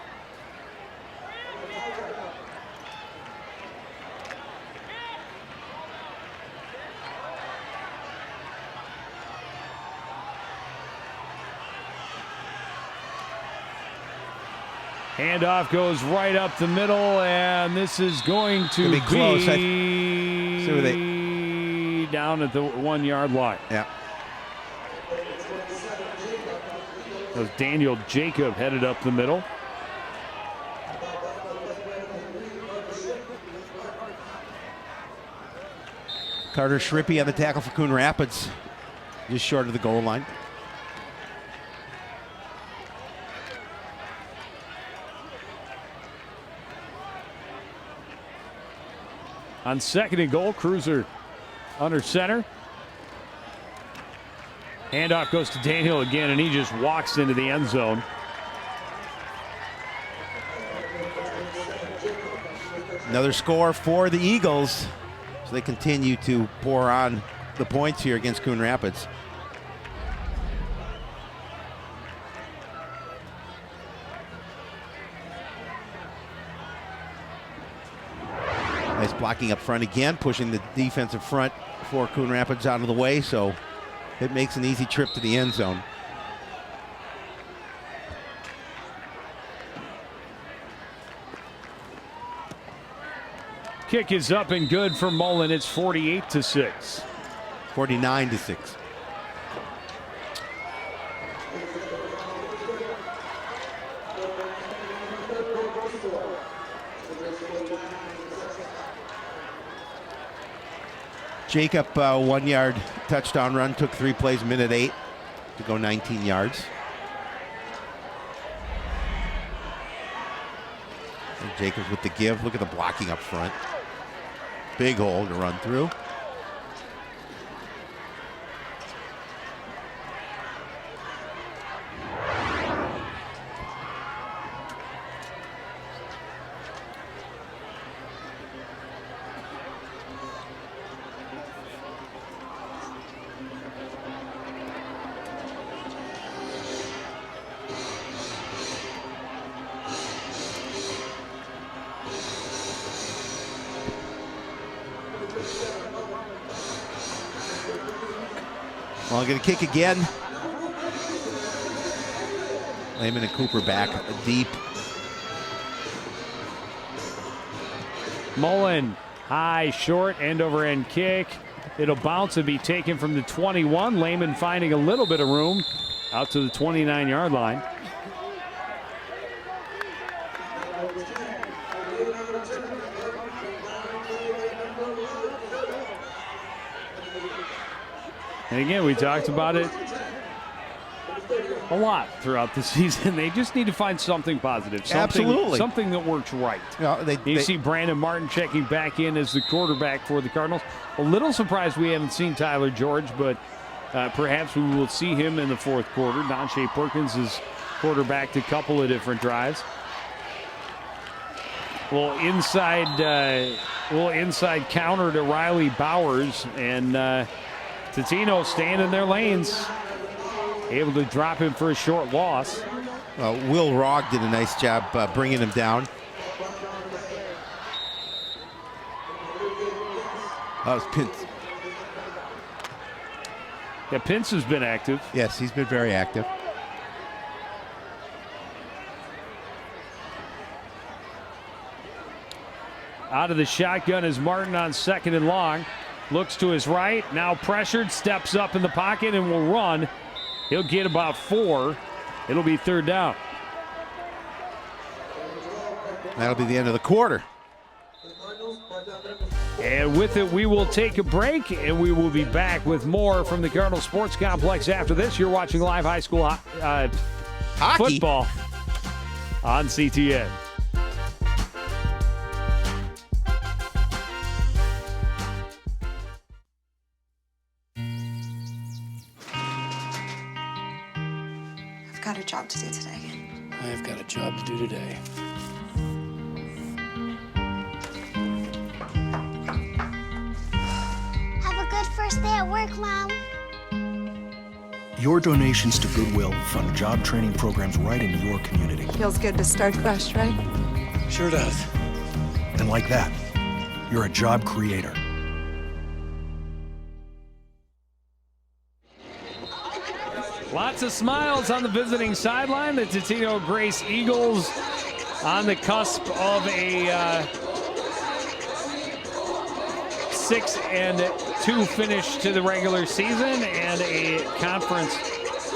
Handoff goes right up the middle, and this is going to be close. Down at the 1-yard line. Yeah. That was Daniel Jacob headed up the middle. Carter Schrippy on the tackle for Coon Rapids, just short of the goal line. On 2nd and goal, Cruiser under center. Handoff goes to Daniel again, and he just walks into the end zone. Another score for the Eagles, so they continue to pour on the points here against Coon Rapids. Nice blocking up front again, pushing the defensive front for Coon Rapids out of the way, so it makes an easy trip to the end zone. Kick is up and good for Mullen. It's 48-6. 49-6. Jacob, 1 yard touchdown run, took 3 plays, minute 8 to go 19 yards. And Jacobs with the give. Look at the blocking up front. Big hole to run through. Well, going to kick again. Lehman and Cooper back deep. Mullen, high, short, end over end kick. It'll bounce and be taken from the 21. Lehman finding a little bit of room out to the 29-yard line. And again, we talked about it a lot throughout the season. They just need to find something positive. Something that works right. You see Brandon Martin checking back in as the quarterback for the Cardinals. A little surprised we haven't seen Tyler George, but perhaps we will see him in the fourth quarter. Donshea Perkins is quarterbacked a couple of different drives. Well, inside counter to Riley Bowers, and Totino staying in their lanes, able to drop him for a short loss. Will Rogg did a nice job bringing him down. That was Pintz. Yeah, Pintz has been active. Yes, he's been very active. Out of the shotgun is Martin on 2nd and long. Looks to his right, now pressured, steps up in the pocket and will run. He'll get about 4. It'll be 3rd down. That'll be the end of the quarter. And with it, we will take a break, and we will be back with more from the Cardinal Sports Complex after this. You're watching live high school football on CTN. I've got a job to do today. I've got a job to do today. Have a good first day at work, Mom. Your donations to Goodwill fund job training programs right in your community. Feels good to start fresh, right? Sure does. And like that, you're a job creator. Lots of smiles on the visiting sideline. The Totino-Grace Eagles on the cusp of a 6-2 finish to the regular season and a conference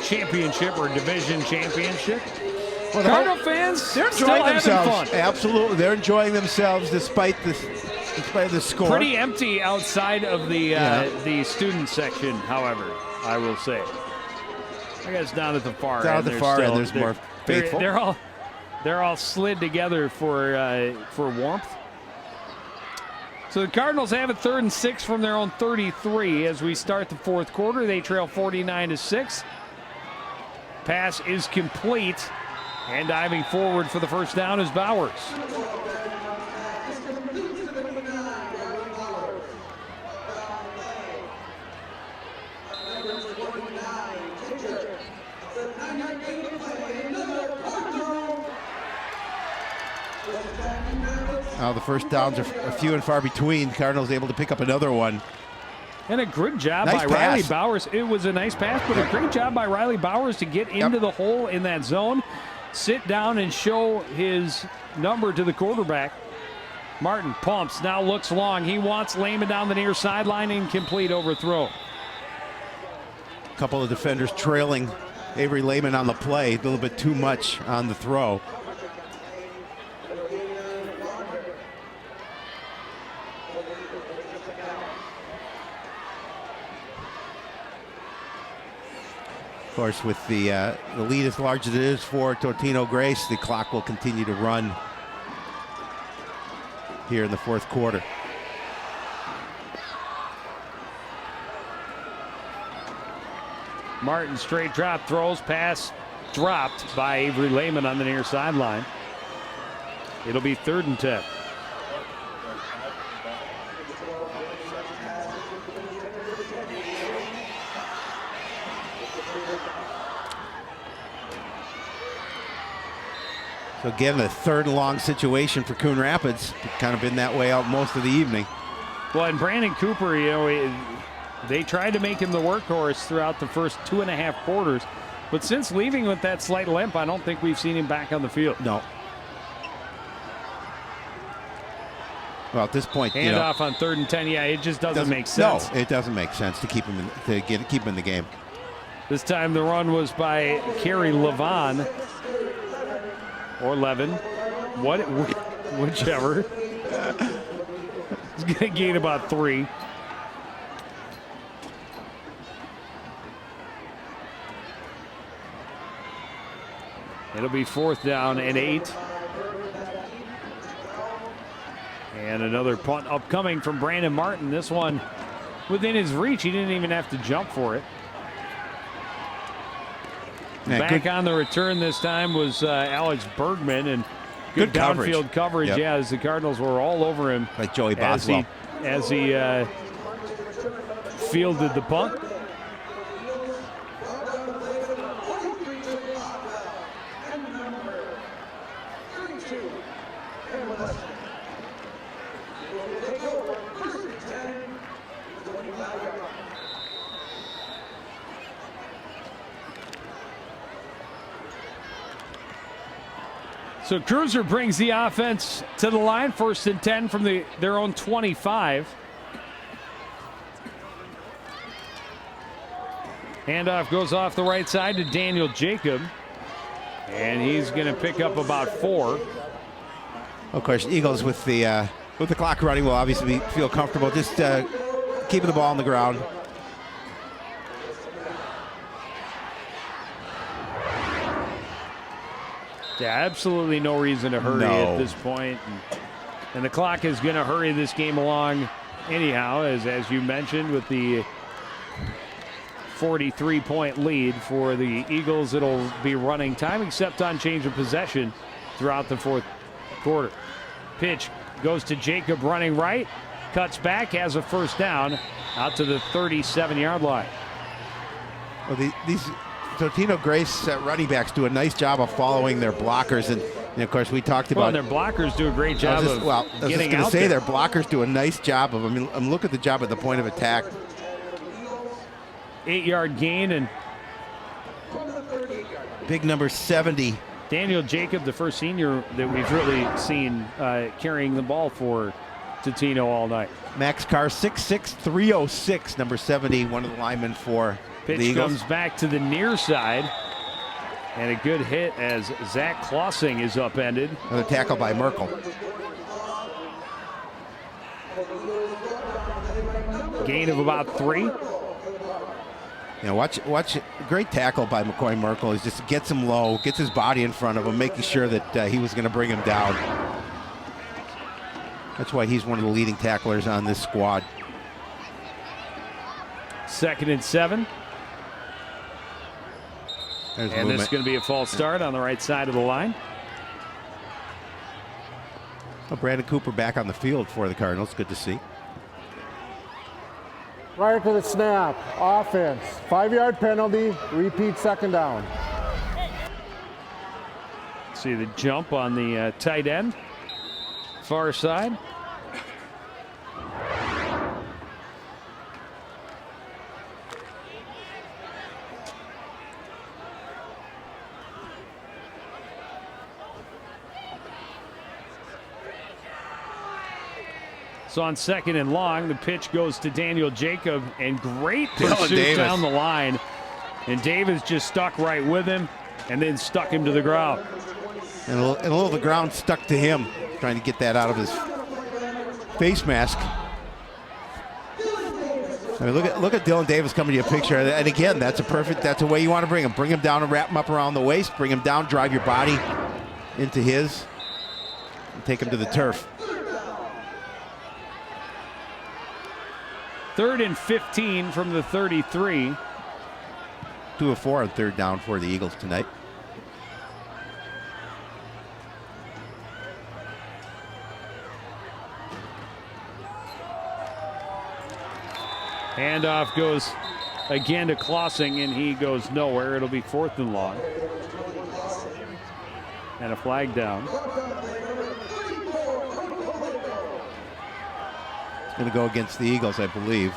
championship or division championship. Well, Cardinal fans, they're enjoying themselves. Fun. Absolutely, they're enjoying themselves despite the score. Pretty empty outside of the student section, however, I will say. I guess down at the far end. Down at the far end, there's more faithful. They're all slid together for warmth. So the Cardinals have it 3rd and 6 from their own 33 as we start the fourth quarter. They trail 49-6. Pass is complete, and diving forward for the first down is Bowers. Now the first downs are few and far between. Cardinals able to pick up another one. And a good job by Riley Bowers. It was a nice pass, but a great job by Riley Bowers to get into the hole in that zone, sit down and show his number to the quarterback. Martin pumps, now looks long. He wants Lehman down the near sideline, incomplete, overthrow. A couple of defenders trailing Avery Lehman on the play, a little bit too much on the throw. Of course, with the lead as large as it is for Totino-Grace, the clock will continue to run here in the fourth quarter. Martin straight drop throws, pass dropped by Avery Lehman on the near sideline. It'll be 3rd and 10. So again, a 3rd and long situation for Coon Rapids. Kind of been that way out most of the evening. Well, and Brandon Cooper, you know, they tried to make him the workhorse throughout the first 2.5 quarters. But since leaving with that slight limp, I don't think we've seen him back on the field. No. Well, at this point, handoff on 3rd and 10. Yeah, it just doesn't make sense. No, it doesn't make sense to keep him keep him in the game. This time the run was by Kerry Levon. Or Levin, whichever. He's going to gain about 3. It'll be 4th down and 8. And another punt upcoming from Brandon Martin. This one within his reach. He didn't even have to jump for it. Yeah, back on the return this time was Alex Bergman, and good downfield coverage. Yep. Yeah, as the Cardinals were all over him. Like Joey Boswell. As he fielded the punt. So Cruiser brings the offense to the line, 1st and 10 from their own 25. Handoff goes off the right side to Daniel Jacob, and he's going to pick up about 4. Of course, Eagles with the clock running will obviously feel comfortable just keeping the ball on the ground. Yeah, absolutely no reason to hurry at this point. And the clock is going to hurry this game along anyhow, as you mentioned, with the 43-point lead for the Eagles. It'll be running time except on change of possession throughout the 4th quarter. Pitch goes to Jacob running right, cuts back, has a 1st down out to the 37-yard line. Well, these Totino-Grace running backs do a nice job of following their blockers, and of course we talked about. Well, their blockers do a great job of getting out there. Their blockers do a nice job of. I mean, look at the job at the point of attack. 8-yard gain and big number 70. Daniel Jacob, the first senior that we've really seen carrying the ball for Totino all night. Max Carr, 6'6", 306, number 70, one of the linemen for Pitch the Eagles. Comes back to the near side. And a good hit as Zach Klossing is upended. Another tackle by Merkel. Gain of about 3. You know, watch, great tackle by McCoy Merkel. He just gets him low, gets his body in front of him, making sure that he was going to bring him down. That's why he's one of the leading tacklers on this squad. 2nd and 7. And this is going to be a false start on the right side of the line. Well, Brandon Cooper back on the field for the Cardinals. Good to see. Prior to the snap, offense, 5-yard penalty, repeat 2nd down. See the jump on the tight end, far side. So on 2nd and long, the pitch goes to Daniel Jacob, and great Dylan pursuit Davis down the line. And Davis just stuck right with him and then stuck him to the ground. And a little of the ground stuck to him, trying to get that out of his face mask. I mean, look at Dylan Davis coming to your picture. And again, that's a way you want to bring him. Bring him down and wrap him up around the waist. Bring him down, drive your body into his, and take him to the turf. 3rd and 15 from the 33. 2 of 4 on 3rd down for the Eagles tonight. Handoff goes again to Klossing, and he goes nowhere. It'll be 4th and long. And a flag down. It's going to go against the Eagles, I believe.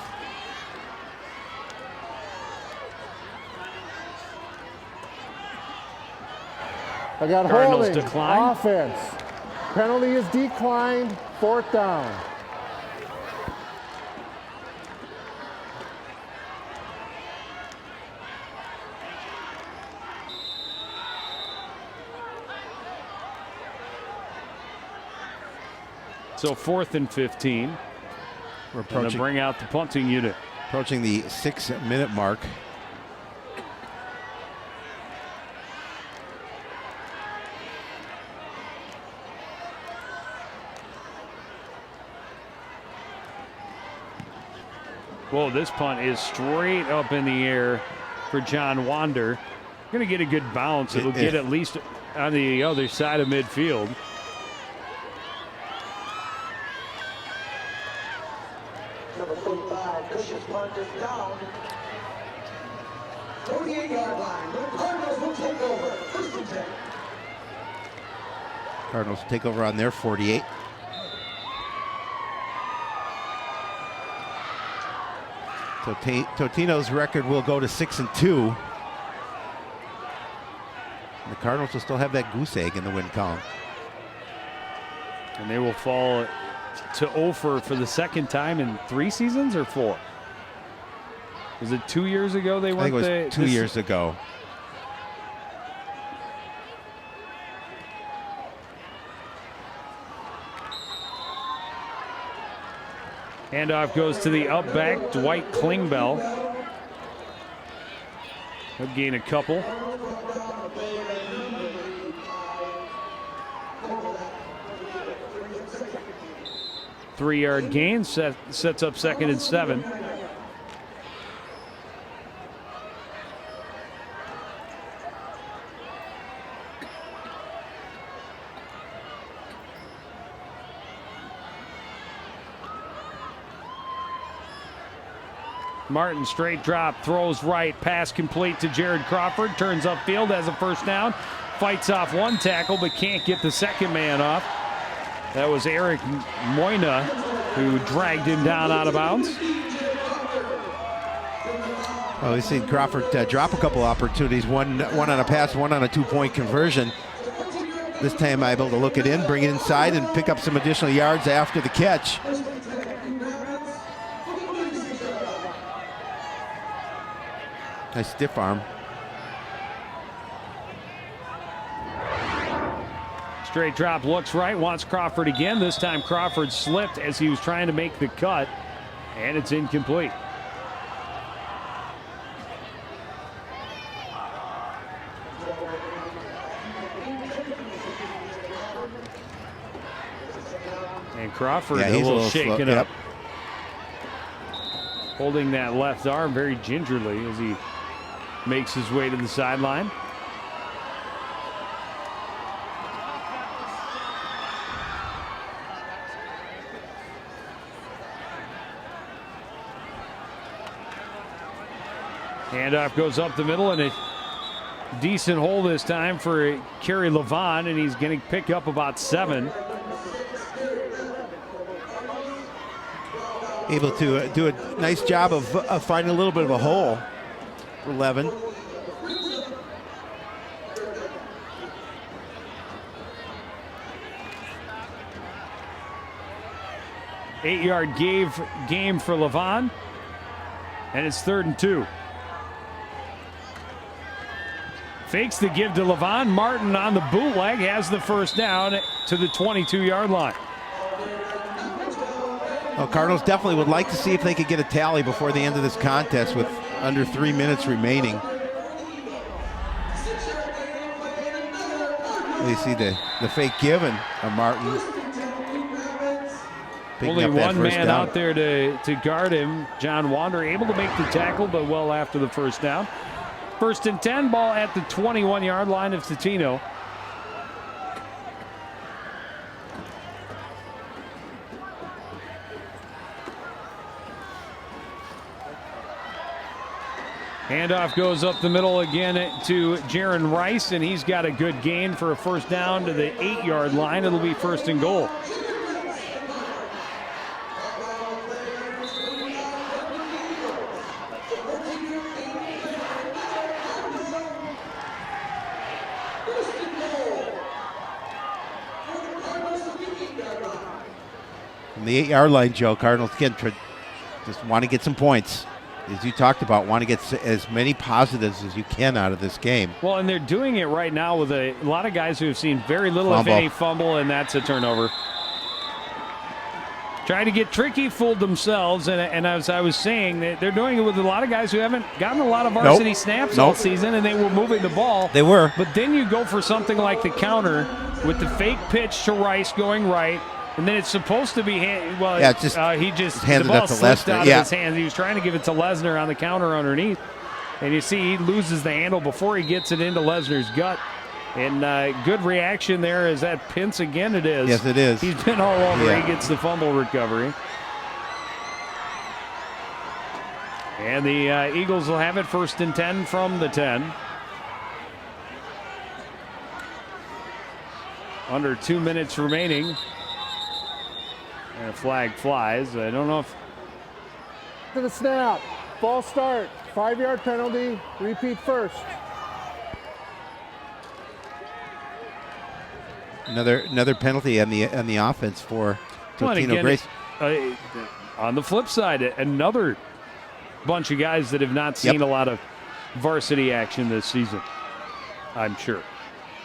I got Cardinals holding. decline. Offense. Penalty is declined. 4th down. So 4th and 15. We're going to approaching, bring out the punting unit. approaching the 6-minute mark. Whoa, this punt is straight up in the air for John Wander. Going to get a good bounce. It'll get at least on the other side of midfield. Number 45, Cushion's punt is down. 38-yard line. The Cardinals will take over. 1st and 10. Cardinals take over on their 48. So Totino's record will go to 6-2. The Cardinals will still have that goose egg in the win column. And they will fall to 0 for the 2nd time in 3 seasons or 4? Was it 2 years ago they went? I think it was 2 years ago. Handoff goes to the up back, Dwight Klingbeil. He'll gain a couple. Three-yard gain sets up 2nd and 7. Martin straight drop, throws right, pass complete to Jared Crawford, turns upfield, has a 1st down, fights off 1 tackle but can't get the 2nd man off. That was Eric Moyna who dragged him down out of bounds. Well, we've seen Crawford drop a couple opportunities, one on a pass, one on a 2-point conversion. This time able to look it in, bring it inside, and pick up some additional yards after the catch. Nice stiff arm. Straight drop, looks right, wants Crawford again. This time Crawford slipped as he was trying to make the cut, and it's incomplete. And Crawford he's a little shaken slow. up. Holding that left arm very gingerly as he makes his way to the sideline. Handoff goes up the middle, and a decent hole this time for Kerry Levon, and he's going to pick up about 7. Able to do a nice job of finding a little bit of a hole for Levin. 8-yard game for Levon. And it's 3rd and 2. Fakes the give to Levon. Martin on the bootleg has the first down to the 22-yard line. Well, Cardinals definitely would like to see if they could get a tally before the end of this contest with under 3 minutes remaining. You see the fake given of Martin. Only one man out there to guard him. John Wander able to make the tackle, but well after the first down. 1st and 10, ball at the 21-yard line of Totino. Handoff goes up the middle again to Jaron Rice, and he's got a good gain for a first down to the 8-yard line. It'll be 1st and goal. From the 8-yard line, Joe, Cardinals again just want to get some points. As you talked about, want to get as many positives as you can out of this game. Well, and they're doing it right now with a lot of guys who have seen very little, if any, fumble, and that's a turnover. Trying to get tricky, fooled themselves, and as I was saying, they're doing it with a lot of guys who haven't gotten a lot of varsity snaps all season, and they were moving the ball. They were. But then you go for something like the counter with the fake pitch to Rice going right, and then it's supposed to be he just handed the ball it to slipped Lesnar. out of his hands. He was trying to give it to Lesnar on the counter underneath, and you see he loses the handle before he gets it into Lesnar's gut. And good reaction there as that Pence again it is. Yes, it is. He's been all over. He gets the fumble recovery. And the Eagles will have it 1st and 10 from the 10. Under 2 minutes remaining. And a flag flies. I don't know if... To the snap. False start. 5-yard penalty. Repeat first. Another penalty on the offense for Totino-Grace. On the flip side, another bunch of guys that have not seen a lot of varsity action this season, I'm sure.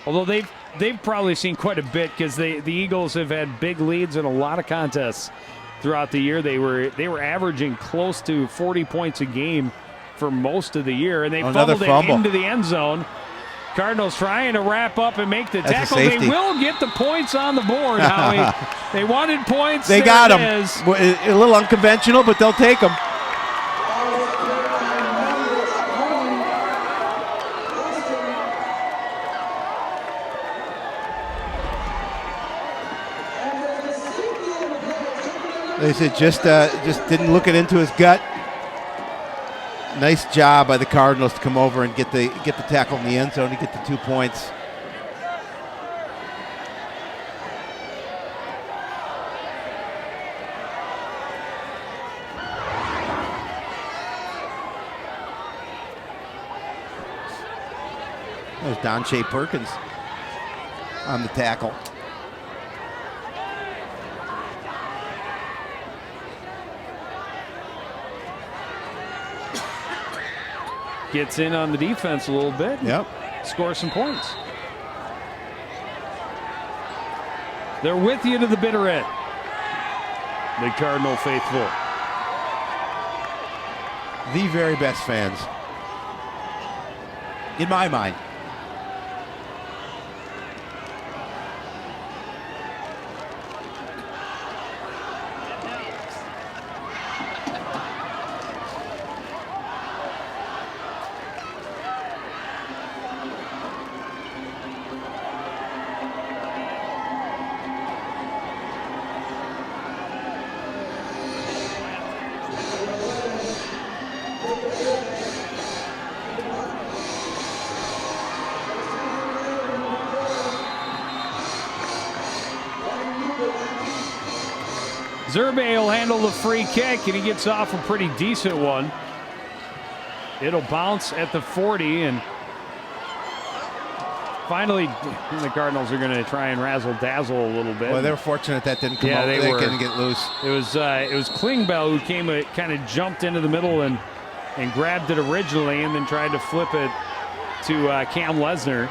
Although they've probably seen quite a bit because the Eagles have had big leads in a lot of contests throughout the year. They were averaging close to 40 points a game for most of the year, and they fumbled it into the end zone. Cardinals trying to wrap up and make the tackle. They will get the points on the board, Howie. They wanted points. They got them. A little unconventional, but they'll take them. They said just didn't look it into his gut. Nice job by the Cardinals to come over and get the tackle in the end zone to get the 2 points. That was Don Shea Perkins on the tackle. Gets in on the defense a little bit. Yep. Scores some points. They're with you to the bitter end. The Cardinal faithful. The very best fans. In my mind. Zerbe will handle the free kick, and he gets off a pretty decent one. It'll bounce at the 40, and Finally, the Cardinals are going to try and razzle-dazzle a little bit. Well, they were fortunate that didn't come out. They couldn't get loose. It was Klingbeil who came, kind of jumped into the middle and grabbed it originally and then tried to flip it to Cam Lesnar.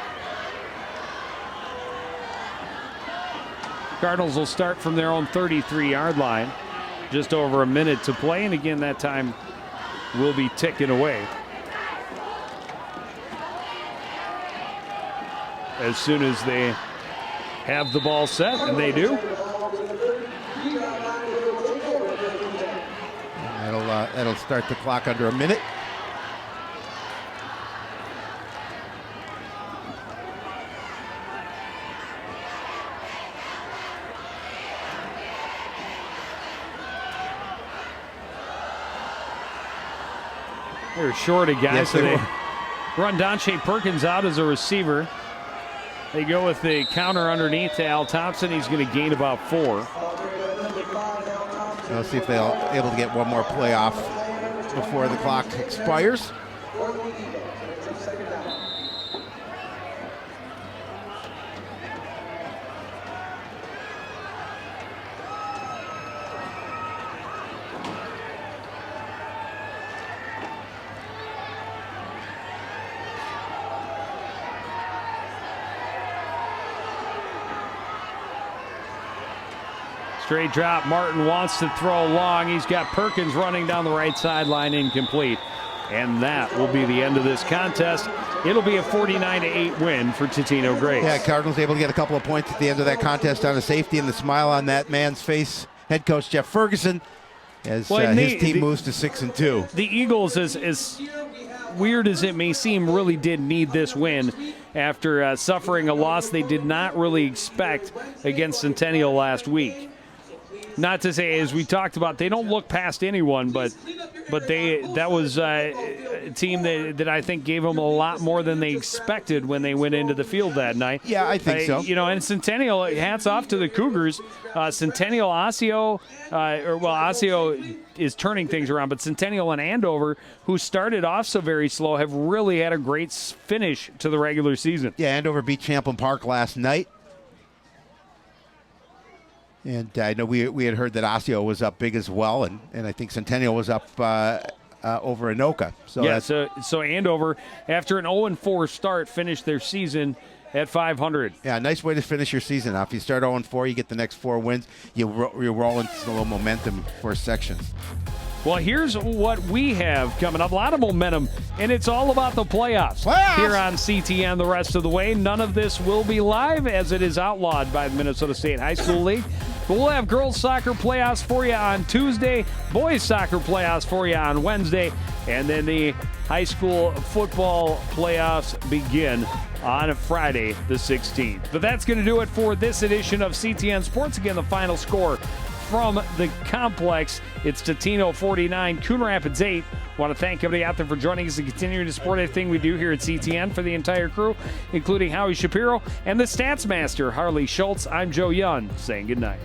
Cardinals will start from their own 33-yard line. Just over a minute to play, and again, that time will be ticking away. As soon as they have the ball set, and they do. That'll start the clock under a minute. They're short a guy, yes, so they run Donche Perkins out as a receiver. They go with the counter underneath to Al Thompson. He's going to gain about 4. Let's see if they'll able to get one more play off before the clock expires. Straight drop. Martin wants to throw long. He's got Perkins running down the right sideline, incomplete. And that will be the end of this contest. It'll be a 49-8 win for Totino-Grace. Yeah, Cardinals able to get a couple of points at the end of that contest on a safety, and the smile on that man's face, head coach Jeff Ferguson, as his team moves to 6-2. The Eagles, as weird as it may seem, really did need this win after suffering a loss they did not really expect against Centennial last week. Not to say, as we talked about, they don't look past anyone, but that was a team that I think gave them a lot more than they expected when they went into the field that night. Yeah, I think so. And Centennial, hats off to the Cougars. Centennial, Osseo, Osseo is turning things around, but Centennial and Andover, who started off so very slow, have really had a great finish to the regular season. Yeah, Andover beat Champlain Park last night. And I know we had heard that Osseo was up big as well, and I think Centennial was up over Anoka. So yeah, so Andover, after an 0-4 start, finished their season at 500. Yeah, nice way to finish your season. Now, if you start 0-4, you get the next 4 wins, you roll into a little momentum for sections. Well, here's what we have coming up. A lot of momentum, and it's all about the playoffs. Here on CTN the rest of the way. None of this will be live, as it is outlawed by the Minnesota State High School League. But we'll have girls soccer playoffs for you on Tuesday, boys soccer playoffs for you on Wednesday, and then the high school football playoffs begin on Friday the 16th. But that's going to do it for this edition of CTN Sports. Again, the final score from the complex, it's Totino 49, Coon Rapids 8. Want to thank everybody out there for joining us and continuing to support everything we do here at CTN. For the entire crew, including Howie Shapiro and the Stats Master, Harley Schultz, I'm Joe Young, saying goodnight.